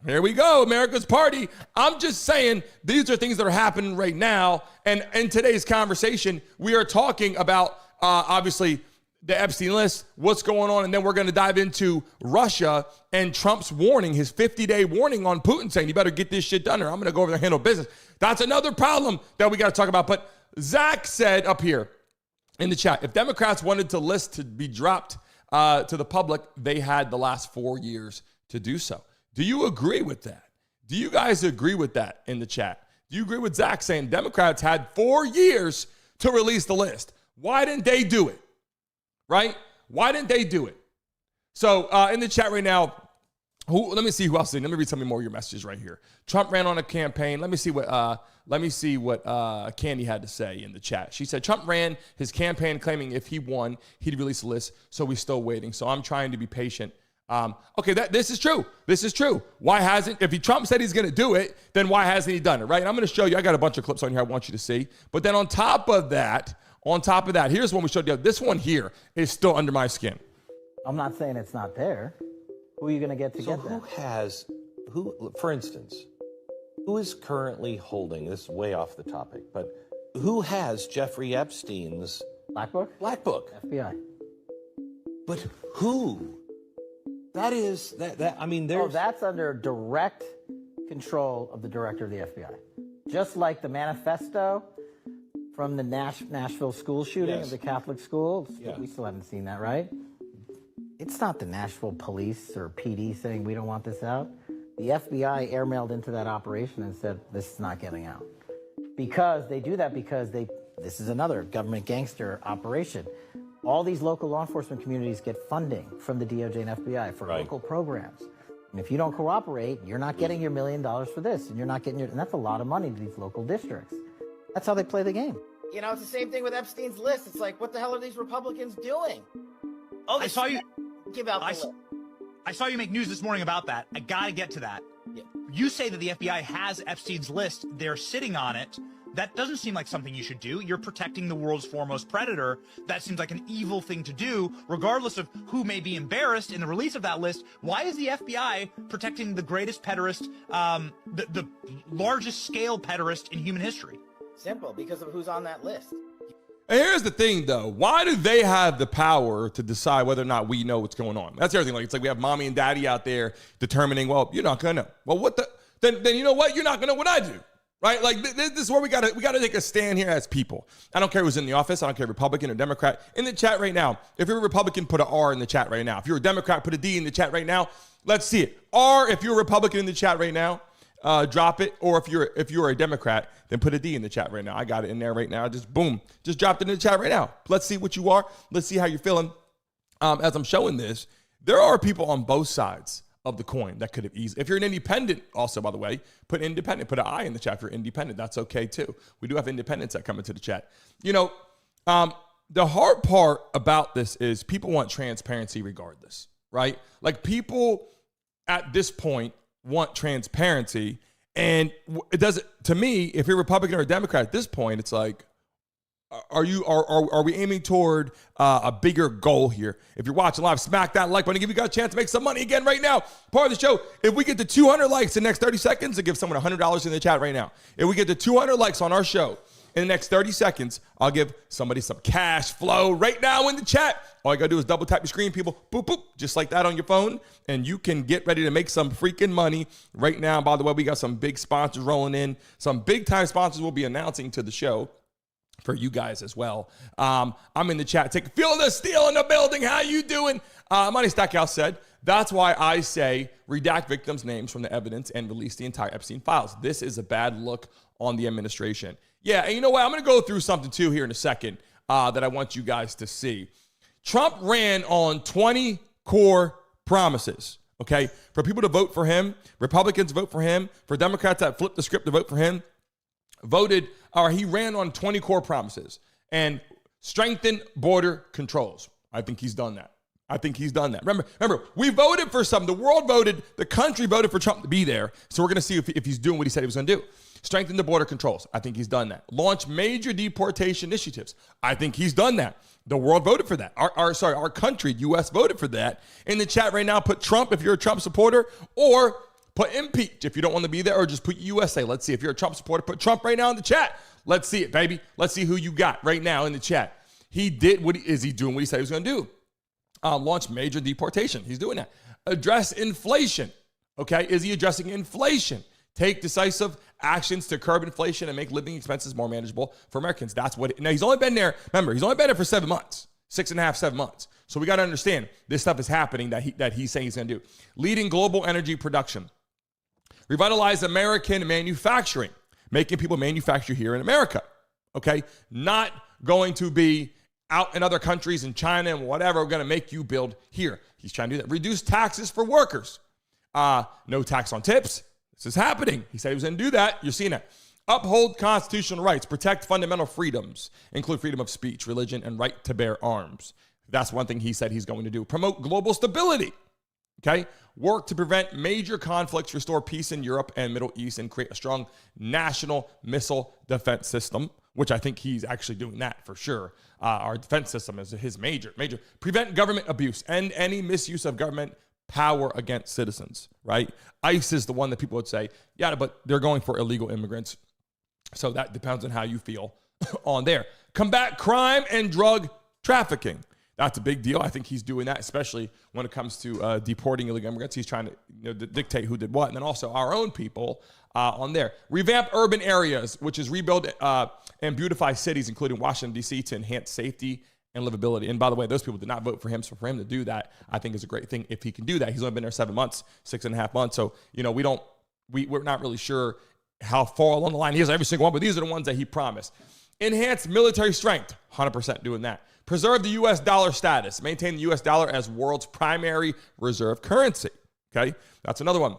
here we go, America's party. I'm just saying these are things that are happening right now. And in today's conversation, we are talking about, obviously, the Epstein list, what's going on. And then we're going to dive into Russia and Trump's warning, his 50-day warning on Putin, saying, you better get this shit done or I'm going to go over there and handle business. That's another problem that we got to talk about. But Zach said up here in the chat, if Democrats wanted the list to be dropped to the public, they had the last 4 years to do so. Do you agree with that? Do you guys agree with that in the chat? Do you agree with Zach saying Democrats had 4 years to release the list? Why didn't they do it? Right? Why didn't they do it? So in the chat right now, let me see who else did. Let me read some more of your messages right here. Trump ran on a campaign. Let me see what Candy had to say in the chat. She said Trump ran his campaign claiming if he won, he'd release the list. So we're still waiting. So I'm trying to be patient. Okay, this is true. This is true. Why hasn't, if Trump said he's going to do it, then why hasn't he done it, right? And I'm going to show you, I got a bunch of clips on here I want you to see. But then on top of that, here's one we showed you. This one here is still under my skin. I'm not saying it's not there. Who are you going to get that? For instance, who is currently holding, this is way off the topic, but who has Jeffrey Epstein's Black Book? Black Book. FBI. But who? That is, I mean, there's... Oh, that's under direct control of the director of the FBI. Just like the manifesto from the Nashville school shooting of the Catholic school. Yeah. We still haven't seen that, right? It's not the Nashville police or PD saying we don't want this out. The FBI airmailed into that operation and said, this is not getting out. Because they do that because this is another government gangster operation. All these local law enforcement communities get funding from the DOJ and FBI for local programs. And if you don't cooperate, you're not getting your $1 million for this, and you're not getting and that's a lot of money to these local districts. That's how they play the game. You know, it's the same thing with Epstein's list. It's like, what the hell are these Republicans doing? Oh, I saw you give out the list. I saw you make news this morning about that. I gotta get to that. Yeah. You say that the FBI has Epstein's list. They're sitting on it. That doesn't seem like something you should do. You're protecting the world's foremost predator. That seems like an evil thing to do, regardless of who may be embarrassed in the release of that list. Why is the FBI protecting the greatest pederast, the largest scale pederast in human history? Simple, because of who's on that list. And here's the thing, though. Why do they have the power to decide whether or not we know what's going on? That's everything. Like, it's like we have mommy and daddy out there determining, well, you're not going to know. Well, then you know what? You're not going to know what I do. right? Like this is where we gotta take a stand here as people. I don't care who's in the office. I don't care Republican or Democrat. In the chat right now, if you're a Republican, put an R in the chat right now. If you're a Democrat, put a D in the chat right now. Let's see it. R if you're a Republican in the chat right now, drop it. Or if you're a Democrat, then put a D in the chat right now. I got it in there right now. Just boom, just dropped it in the chat right now. Let's see what you are. Let's see how you're feeling. As I'm showing this, there are people on both sides of the coin that could have easily. If you're an independent, also, by the way, put independent, put an I in the chat if you're independent. That's okay too. We do have independents that come into the chat. You know, the hard part about this is people want transparency regardless, right? Like people at this point want transparency, and it doesn't, to me, if you're Republican or a Democrat at this point, it's like, are we aiming toward a bigger goal here? If you're watching live, smack that like button. Give you guys a chance to make some money again right now. Part of the show, if we get to 200 likes in the next 30 seconds, I'll give someone $100 in the chat right now. If we get to 200 likes on our show in the next 30 seconds, I'll give somebody some cash flow right now in the chat. All you got to do is double tap your screen, people. Boop, boop, just like that on your phone, and you can get ready to make some freaking money right now. By the way, we got some big sponsors rolling in. Some big-time sponsors will be announcing to the show for you guys as well. I'm in the chat. Feel the steel in the building. How you doing? Money Stackhouse said, that's why I say redact victims' names from the evidence and release the entire Epstein files. This is a bad look on the administration. Yeah, and you know what? I'm going to go through something too here in a second that I want you guys to see. Trump ran on 20 core promises, okay? For people to vote for him, Republicans vote for him, for Democrats that flip the script to vote for him, he ran on 20 core promises and strengthen border controls. I think he's done that. Remember, we voted for something. The world voted, the country voted for Trump to be there. So we're going to see if he's doing what he said he was going to do. Strengthen the border controls. I think he's done that. Launch major deportation initiatives. I think he's done that. The world voted for that. Our country, U.S., voted for that. In the chat right now, put Trump if you're a Trump supporter, or put impeach if you don't want to be there, or just put USA. Let's see. If you're a Trump supporter, put Trump right now in the chat. Let's see it, baby. Let's see who you got right now in the chat. He did is he doing what he said he was going to do? Launch major deportation. He's doing that. Address inflation. Okay, is he addressing inflation? Take decisive actions to curb inflation and make living expenses more manageable for Americans. That's what. Now he's only been there. Remember, he's only been there for 7 months, 6.5, 7 months. So we got to understand this stuff is happening that he's saying he's going to do. Leading global energy production. Revitalize American manufacturing, making people manufacture here in America. Okay, not going to be out in other countries in China and whatever. We're going to make you build here. He's trying to do that. Reduce taxes for workers. No tax on tips. This is happening. He said he was going to do that. You're seeing it. Uphold constitutional rights. Protect fundamental freedoms, include freedom of speech, religion, and right to bear arms. That's one thing he said he's going to do. Promote global stability. Okay? Work to prevent major conflicts, restore peace in Europe and Middle East, and create a strong national missile defense system, which I think he's actually doing that for sure. Our defense system is his major. Prevent government abuse and any misuse of government power against citizens, right? ICE is the one that people would say, yeah, but they're going for illegal immigrants. So that depends on how you feel on there. Combat crime and drug trafficking. That's a big deal. I think he's doing that, especially when it comes to deporting illegal immigrants. He's trying to dictate who did what, and then also our own people on there. Revamp urban areas, which is rebuild and beautify cities, including Washington, D.C., to enhance safety and livability. And by the way, those people did not vote for him, so for him to do that, I think is a great thing if he can do that. He's only been there 7 months, 6.5 months. So, we're not really sure how far along the line he is every single one, but these are the ones that he promised. Enhance military strength, 100% doing that. Preserve the U.S. dollar status. Maintain the U.S. dollar as world's primary reserve currency. Okay, that's another one.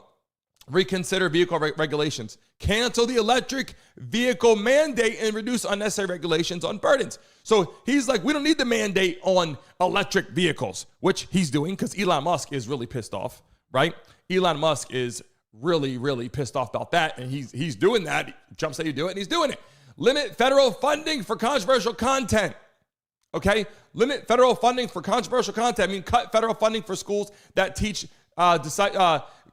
Reconsider vehicle regulations. Cancel the electric vehicle mandate and reduce unnecessary regulations on burdens. So he's like, we don't need the mandate on electric vehicles, which he's doing because Elon Musk is really pissed off, right? Elon Musk is really, really pissed off about that, and he's doing that. Trump said he'd do it, and he's doing it. Limit federal funding for controversial content. Okay? Limit federal funding for controversial content. I mean, cut federal funding for schools that teach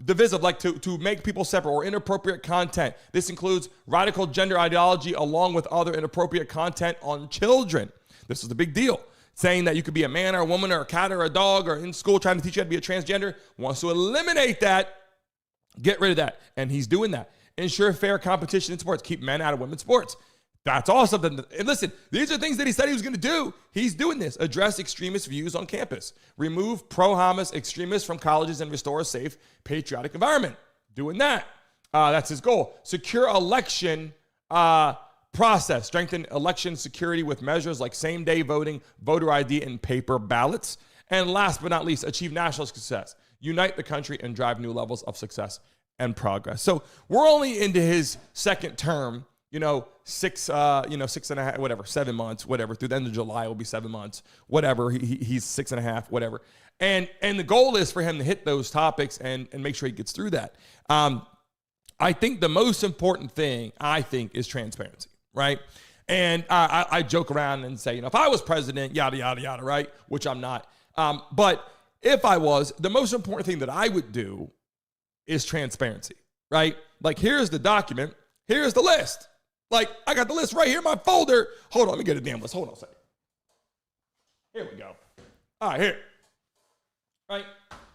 divisive, like to make people separate, or inappropriate content. This includes radical gender ideology along with other inappropriate content on children. This is the big deal. Saying that you could be a man or a woman or a cat or a dog, or in school trying to teach you how to be a transgender. Wants to eliminate that. Get rid of that. And he's doing that. ensure fair competition in sports, keep men out of women's sports. That's awesome. And listen, these are things that he said he was going to do. He's doing this. Address extremist views on campus. Remove pro-Hamas extremists from colleges and restore a safe, patriotic environment. Doing that. That's his goal. Secure election process. Strengthen election security with measures like same-day voting, voter ID, and paper ballots. And last but not least, achieve national success. Unite the country and drive new levels of success and progress. So we're only into his second term. 6 and a half, whatever, 7 months, whatever. Through the end of July will be 7 months, whatever. He's 6.5, whatever. And the goal is for him to hit those topics and make sure he gets through that. I think the most important thing, is transparency, right? And I joke around and say, if I was president, yada, yada, yada, right? Which I'm not. But if I was, the most important thing that I would do is transparency, right? Like, here's the document. Here's the list. Like, I got the list right here in my folder. Hold on, let me get a damn list. Hold on a second. Here we go. All right, here. Right?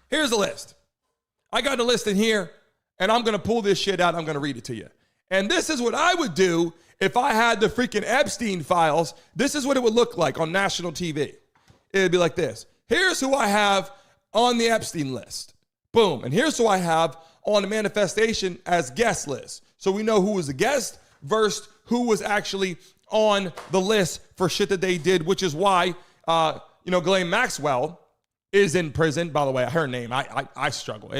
Here's the list. I got the list in here, and I'm going to pull this shit out. I'm going to read it to you. And this is what I would do if I had the freaking Epstein files. This is what it would look like on national TV. It would be like this. Here's who I have on the Epstein list. Boom. And here's who I have on the manifestation as guest list. So we know who was a guest versus who was actually on the list for shit that they did, which is why, Ghislaine Maxwell is in prison. By the way, her name, I struggle.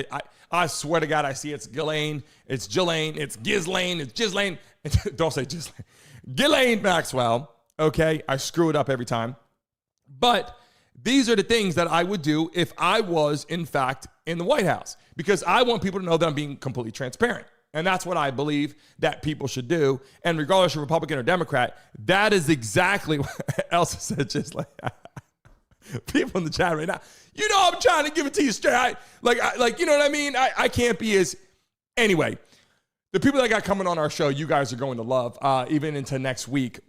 I swear to God, I see it's Ghislaine, it's Ghislaine, it's Ghislaine, it's Ghislaine. Don't say Ghislaine. Ghislaine Maxwell, okay? I screw it up every time. But these are the things that I would do if I was, in fact, in the White House, because I want people to know that I'm being completely transparent. And that's what I believe that people should do. And regardless of Republican or Democrat, that is exactly what Elsa said, just like people in the chat right now. I'm trying to give it to you straight. You know what I mean? I can't be as... Anyway, the people that got coming on our show, you guys are going to love, even into next week.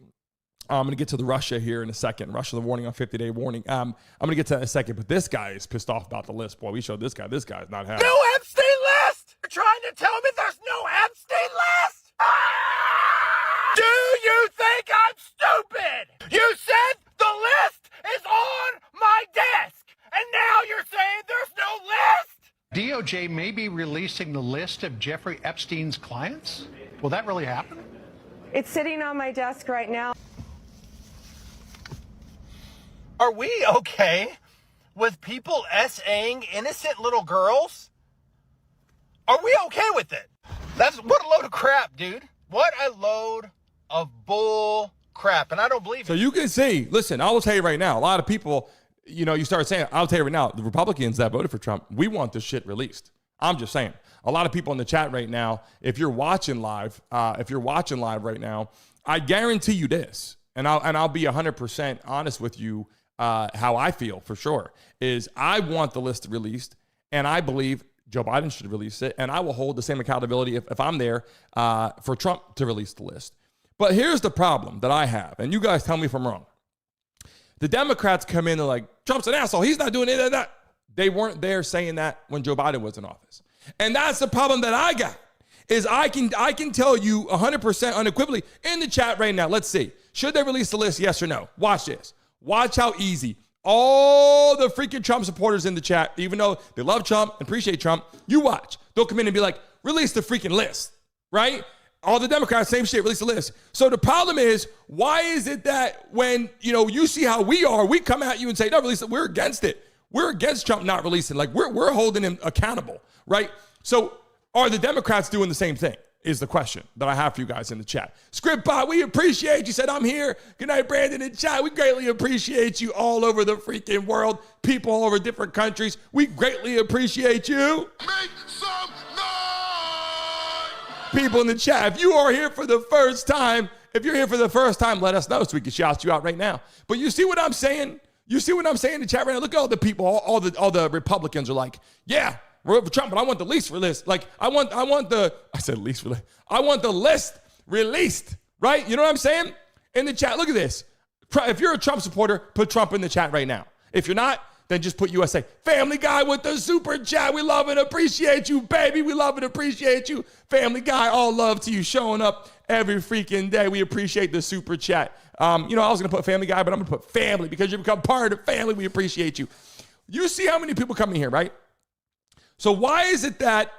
I'm going to get to the Russia here in a second. Russia, the warning on 50-day warning. I'm going to get to that in a second, but this guy is pissed off about the list. Boy, we showed this guy. This guy's not happy. No Epstein list! You're trying to tell me there's no Epstein list? Do you think I'm stupid? You said the list is on my desk, and now you're saying there's no list? DOJ may be releasing the list of Jeffrey Epstein's clients? Will that really happen? It's sitting on my desk right now. Are we okay with people SAing innocent little girls? Are we okay with it? What a load of crap, dude. What a load of bull crap. And I don't believe it. So you can see, listen, I will tell you right now, a lot of people, you start saying, I'll tell you right now, the Republicans that voted for Trump, we want this shit released. I'm just saying. A lot of people in the chat right now, if you're watching live right now, I guarantee you this, and I'll be 100% honest with you, how I feel for sure, is I want the list released, and I believe Joe Biden should release it, and I will hold the same accountability if I'm there for Trump to release the list. But here's the problem that I have, and you guys tell me if I'm wrong. The Democrats come in and like, Trump's an asshole. He's not doing any of that. They weren't there saying that when Joe Biden was in office. And that's the problem that I got, is I can tell you 100% unequivocally in the chat right now. Let's see. Should they release the list, yes or no? Watch this. Watch how easy. All the freaking Trump supporters in the chat, even though they love Trump and appreciate Trump, you watch. They'll come in and be like, release the freaking list, right? All the Democrats, same shit, release the list. So the problem is, why is it that when, you see how we are, we come at you and say, no, release it. We're against it. We're against Trump not releasing. Like, we're holding him accountable, right? So are the Democrats doing the same thing is the question that I have for you guys in the chat. Scriptbot, we appreciate you. Said, I'm here. Good night, Brandon in chat. We greatly appreciate you all over the freaking world. People all over different countries. We greatly appreciate you. Make some noise! People in the chat, if you are here for the first time, let us know so we can shout you out right now. But you see what I'm saying? You see what I'm saying in the chat right now? Look at all the people, all the Republicans are like, yeah, we're for Trump, but I want the least released. Like, I want the list released, right? You know what I'm saying? In the chat, look at this. If you're a Trump supporter, put Trump in the chat right now. If you're not, then just put USA. Family Guy with the super chat. We love and appreciate you, baby. We love and appreciate you. Family Guy, all love to you, showing up every freaking day. We appreciate the super chat. I was going to put Family Guy, but I'm going to put family because you become part of the family. We appreciate you. You see how many people come in here, right? So why is it that,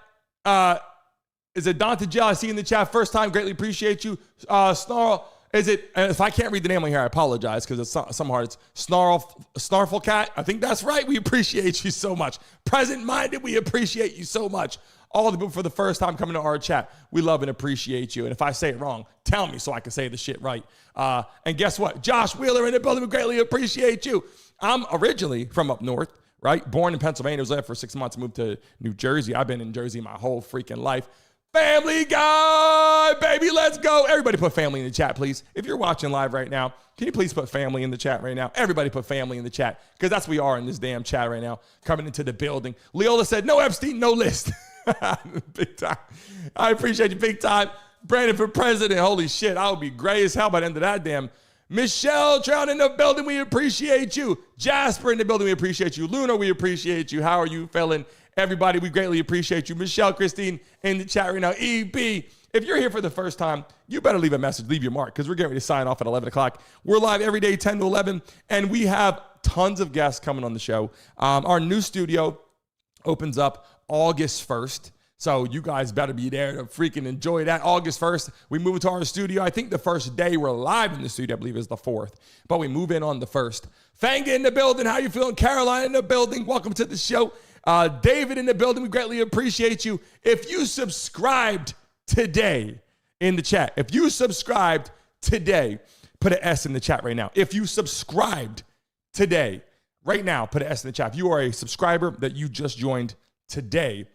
is it Dante Gel? I see in the chat, first time, greatly appreciate you. Snarl, is it, and if I can't read the name on here, I apologize because it's some hard. It's Snarful Cat. I think that's right. We appreciate you so much. Present Minded, we appreciate you so much. All the people for the first time coming to our chat, we love and appreciate you. And if I say it wrong, tell me so I can say the shit right. And guess what? Josh Wheeler in the building, we greatly appreciate you. I'm originally from up north, right? Born in Pennsylvania, was there for 6 months, moved to New Jersey. I've been in Jersey my whole freaking life. Family Guy, baby, let's go. Everybody put family in the chat, please. If you're watching live right now, can you please put family in the chat right now? Everybody put family in the chat because that's what we are in this damn chat right now, coming into the building. Leola said, no Epstein, no list. Big time. I appreciate you big time. Brandon for president. Holy shit, I would be gray as hell by the end of that damn. Michelle Trout in the building, we appreciate you. Jasper in the building, we appreciate you. Luna, we appreciate you. How are you feeling? Everybody, we greatly appreciate you. Michelle Christine in the chat right now. EB, if you're here for the first time, you better leave a message, leave your mark, because we're getting ready to sign off at 11 o'clock. We're live every day, 10 to 11, and we have tons of guests coming on the show. Our new studio opens up August 1st. So you guys better be there to freaking enjoy that. August 1st, we move to our studio. I think the first day we're live in the studio, I believe, is the 4th. But we move in on the 1st. Fanga in the building. How you feeling? Caroline in the building. Welcome to the show. David in the building. We greatly appreciate you. If you subscribed today in the chat, if you subscribed today, put an S in the chat right now. If you subscribed today, right now, put an S in the chat. If you are a subscriber that you just joined today,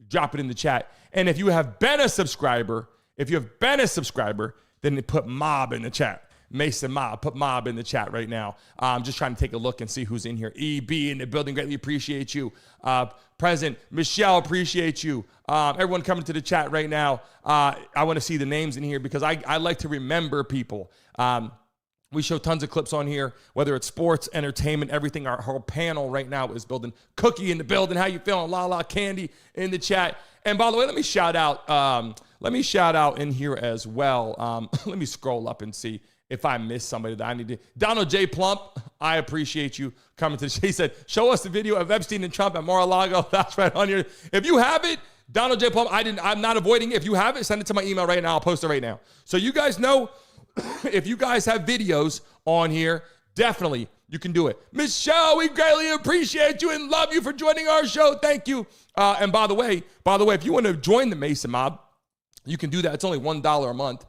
drop it in the chat. And if you have been a subscriber, then put mob in the chat. Mason Mob, put mob in the chat right now. I'm just trying to take a look and see who's in here. EB in the building, greatly appreciate you. President Michelle, appreciate you. Everyone coming to the chat right now. I want to see the names in here because I like to remember people. We show tons of clips on here, whether it's sports, entertainment, everything. Our whole panel right now is building. Cookie in the building. How you feeling? La Candy in the chat. And by the way, let me shout out in here as well. Let me scroll up and see if I missed somebody that I need to. Donald J. Plump, I appreciate you coming to the show. He said, show us the video of Epstein and Trump at Mar-a-Lago. That's right on here. If you have it, Donald J. Plump, I'm not avoiding it. If you have it, send it to my email right now. I'll post it right now. So you guys know, if you guys have videos on here, definitely you can do it. Michelle, we greatly appreciate you and love you for joining our show. Thank you. And by the way, if you want to join the Mason Mob, you can do that. It's only $1 a month.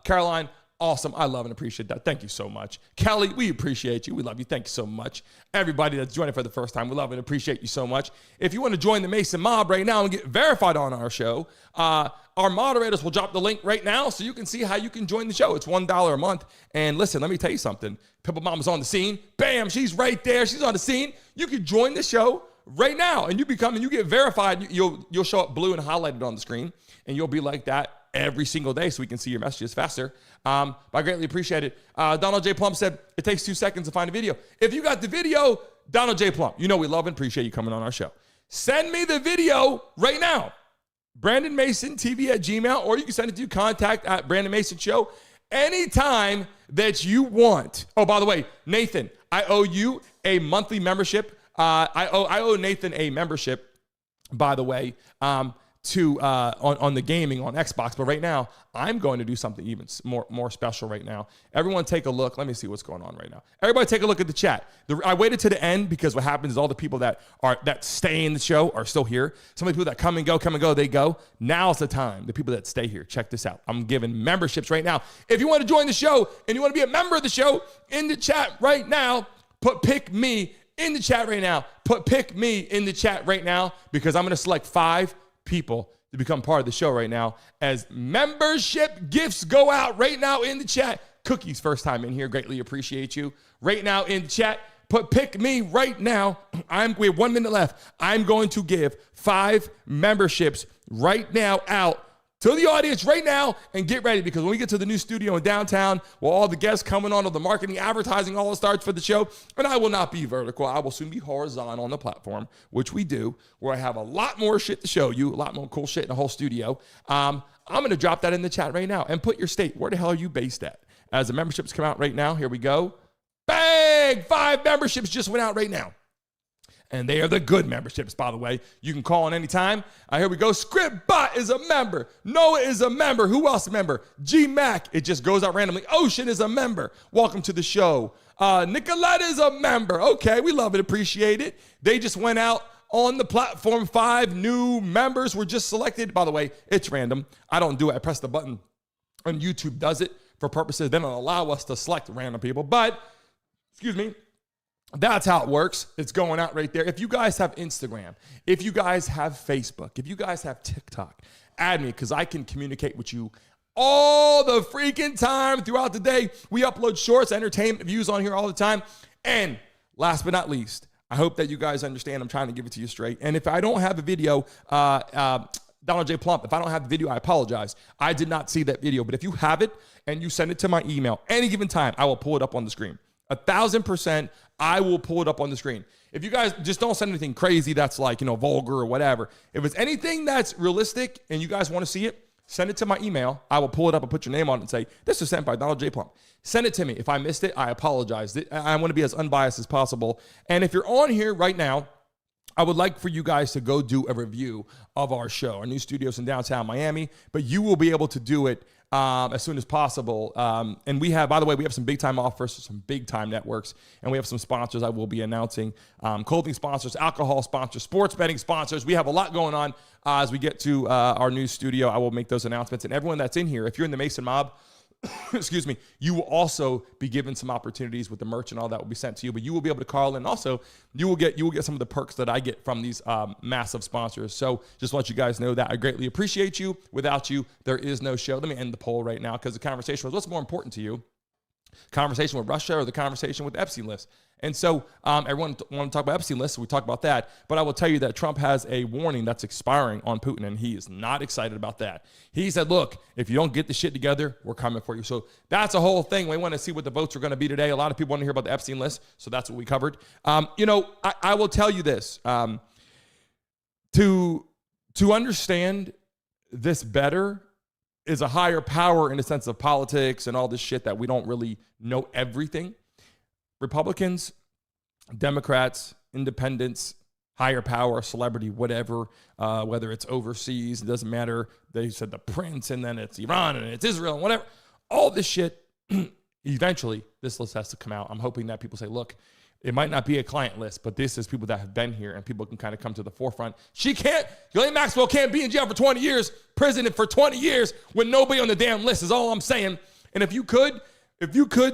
Caroline, awesome. I love and appreciate that. Thank you so much. Kelly, we appreciate you. We love you. Thank you so much. Everybody that's joining for the first time, we love and appreciate you so much. If you want to join the Mason Mob right now and get verified on our show, our moderators will drop the link right now so you can see how you can join the show. It's $1 a month. And listen, let me tell you something. Pimple Mama's on the scene. Bam, she's right there. She's on the scene. You can join the show right now and you get verified. You'll show up blue and highlighted on the screen and you'll be like that every single day so we can see your messages faster. But I greatly appreciate it. Donald J. Plump said, it takes 2 seconds to find a video. If you got the video, Donald J. Plump, you know we love and appreciate you coming on our show. Send me the video right now. Brandon Mason TV at Gmail, or you can send it to contact at Brandon Mason Show anytime that you want. Oh, by the way, Nathan, I owe you a monthly membership. I owe Nathan a membership, by the way, on the gaming on Xbox. But right now, I'm going to do something even more special right now. Everyone take a look. Let me see what's going on right now. Everybody take a look at the chat. I waited to the end because what happens is all the people that stay in the show are still here. Some of the people that come and go, they go. Now's the time. The people that stay here, check this out. I'm giving memberships right now. If you want to join the show and you want to be a member of the show, in the chat right now, put pick me in the chat right now. Put pick me in the chat right now because I'm going to select 5 people to become part of the show right now as membership gifts go out right now in the chat. Cookie's first time in here. Greatly appreciate you. Right now in the chat, put pick me right now. We have 1 minute left. I'm going to give 5 memberships right now out to the audience right now and get ready, because when we get to the new studio in downtown, where all the guests coming on, all the marketing, advertising, all the starts for the show, and I will not be vertical. I will soon be horizontal on the platform, which we do, where I have a lot more shit to show you, a lot more cool shit in the whole studio. I'm going to drop that in the chat right now and put your state. Where the hell are you based at? As the memberships come out right now, here we go. Bang! 5 memberships just went out right now. And they are the good memberships, by the way. You can call on any time. Here we go. ScriptBot is a member. Noah is a member. Who else is a member? G-Mac. It just goes out randomly. Ocean is a member. Welcome to the show. Nicolette is a member. Okay, we love it. Appreciate it. They just went out on the platform. 5 new members were just selected. By the way, it's random. I don't do it. I press the button, and YouTube does it for purposes. They don't allow us to select random people. But, excuse me, that's how it works. It's going out right there. If you guys have Instagram, if you guys have Facebook, if you guys have TikTok, add me, because I can communicate with you all the freaking time throughout the day. We upload shorts, entertainment views on here all the time. And last but not least, I hope that you guys understand I'm trying to give it to you straight. And if I don't have a video, Donald J. Plump, if I don't have the video, I apologize. I did not see that video. But if you have it and you send it to my email, any given time, I will pull it up on the screen. 1,000%, I will pull it up on the screen. If you guys just don't send anything crazy that's like, vulgar or whatever. If it's anything that's realistic and you guys want to see it, send it to my email. I will pull it up and put your name on it and say, this was sent by Donald J. Plump. Send it to me. If I missed it, I apologize. I want to be as unbiased as possible. And if you're on here right now, I would like for you guys to go do a review of our show, our new studios in downtown Miami, but you will be able to do it as soon as possible. And we have, by the way, we have some big time offers, some big time networks, and we have some sponsors I will be announcing, clothing sponsors, alcohol sponsors, sports betting sponsors. We have a lot going on as we get to our new studio. I will make those announcements, and everyone that's in here, if you're in the Mason mob, excuse me, you will also be given some opportunities with the merch and all that will be sent to you, but you will be able to call in. Also, you will get some of the perks that I get from these massive sponsors. So just want you guys know that I greatly appreciate you. Without you, there is no show. Let me end the poll right now, because the conversation was, what's more important to you? Conversation with Russia or the conversation with the Epstein List? And so everyone want to talk about Epstein List, so we talk about that. But I will tell you that Trump has a warning that's expiring on Putin, and he is not excited about that. He said, look, if you don't get the shit together, we're coming for you. So that's a whole thing. We want to see what the votes are going to be today. A lot of people want to hear about the Epstein List, so that's what we covered. I will tell you this. To understand this better is a higher power in the sense of politics and all this shit that we don't really know everything. Republicans, Democrats, independents, higher power, celebrity, whatever, whether it's overseas, it doesn't matter. They said the prince, and then it's Iran, and it's Israel, and whatever. All this shit, eventually, this list has to come out. I'm hoping that people say, look, it might not be a client list, but this is people that have been here, and people can kind of come to the forefront. Ghislaine Maxwell can't be in jail for 20 years, prison for 20 years, with nobody on the damn list is all I'm saying. And if you could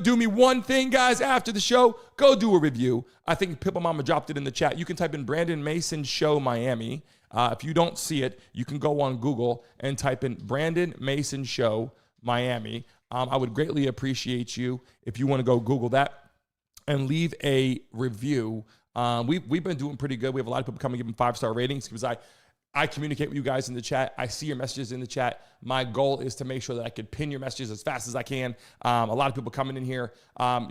do me one thing, guys, after the show, go do a review. I think Pippa Mama dropped it in the chat. You can type in Brandon Mason Show Miami. If you don't see it, you can go on Google and type in Brandon Mason Show Miami. I would greatly appreciate you if you want to go Google that and leave a review. We've been doing pretty good. We have a lot of people coming giving 5-star ratings, because I communicate with you guys in the chat. I see your messages in the chat. My goal is to make sure that I can pin your messages as fast as I can. A lot of people coming in here.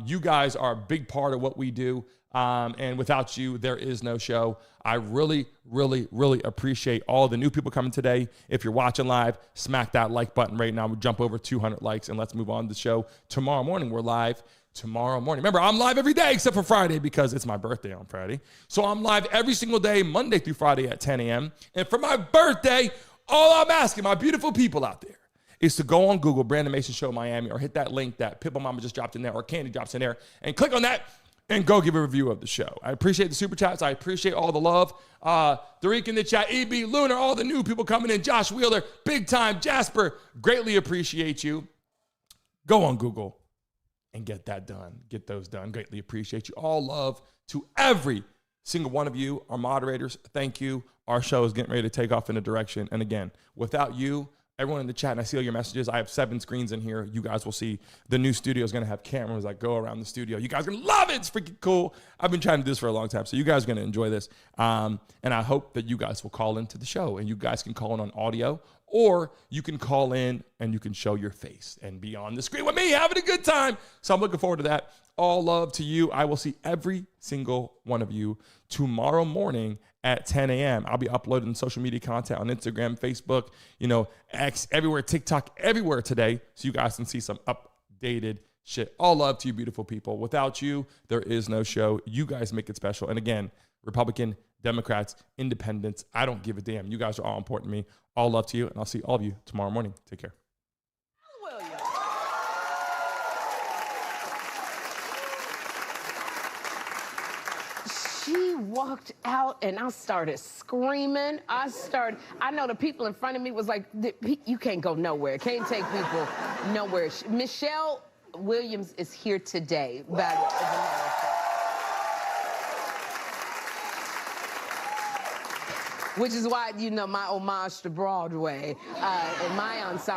You guys are a big part of what we do. And without you, there is no show. I really, really, really appreciate all the new people coming today. If you're watching live, smack that like button right now. We'll jump over 200 likes, and let's move on to the show. Tomorrow morning, we're live. Tomorrow morning. Remember, I'm live every day except for Friday, because it's my birthday on Friday. So I'm live every single day, Monday through Friday at 10 a.m. And for my birthday, all I'm asking my beautiful people out there is to go on Google, Brandon Mason Show Miami, or hit that link that Pippa Mama just dropped in there, or Candy drops in there, and click on that and go give a review of the show. I appreciate the super chats. I appreciate all the love. Tariq in the chat, EB, Lunar, all the new people coming in, Josh Wheeler, big time, Jasper, greatly appreciate you. Go on Google and get that done. Get those done. Greatly appreciate you. All love to every single one of you. Our moderators, thank you. Our show is getting ready to take off in a direction. And again, without you, everyone in the chat, and I see all your messages. I have 7 screens in here. You guys will see the new studio is going to have cameras that go around the studio. You guys are going to love it. It's freaking cool. I've been trying to do this for a long time, so you guys are going to enjoy this. And I hope that you guys will call into the show, and you guys can call in on audio, or you can call in and you can show your face and be on the screen with me having a good time. So I'm looking forward to that. All love to you. I will see every single one of you tomorrow morning at 10 a.m. I'll be uploading social media content on Instagram, Facebook, X, everywhere, TikTok, everywhere today, so you guys can see some updated shit. All love to you, beautiful people. Without you, there is no show. You guys make it special. And again, Republican, Democrats, Independents, I don't give a damn. You guys are all important to me. All love to you, and I'll see all of you tomorrow morning. Take care. She walked out and I started screaming. I know the people in front of me was like, you can't go nowhere. Can't take people nowhere. Michelle Williams is here today. Which is why, my homage to Broadway and my ensemble.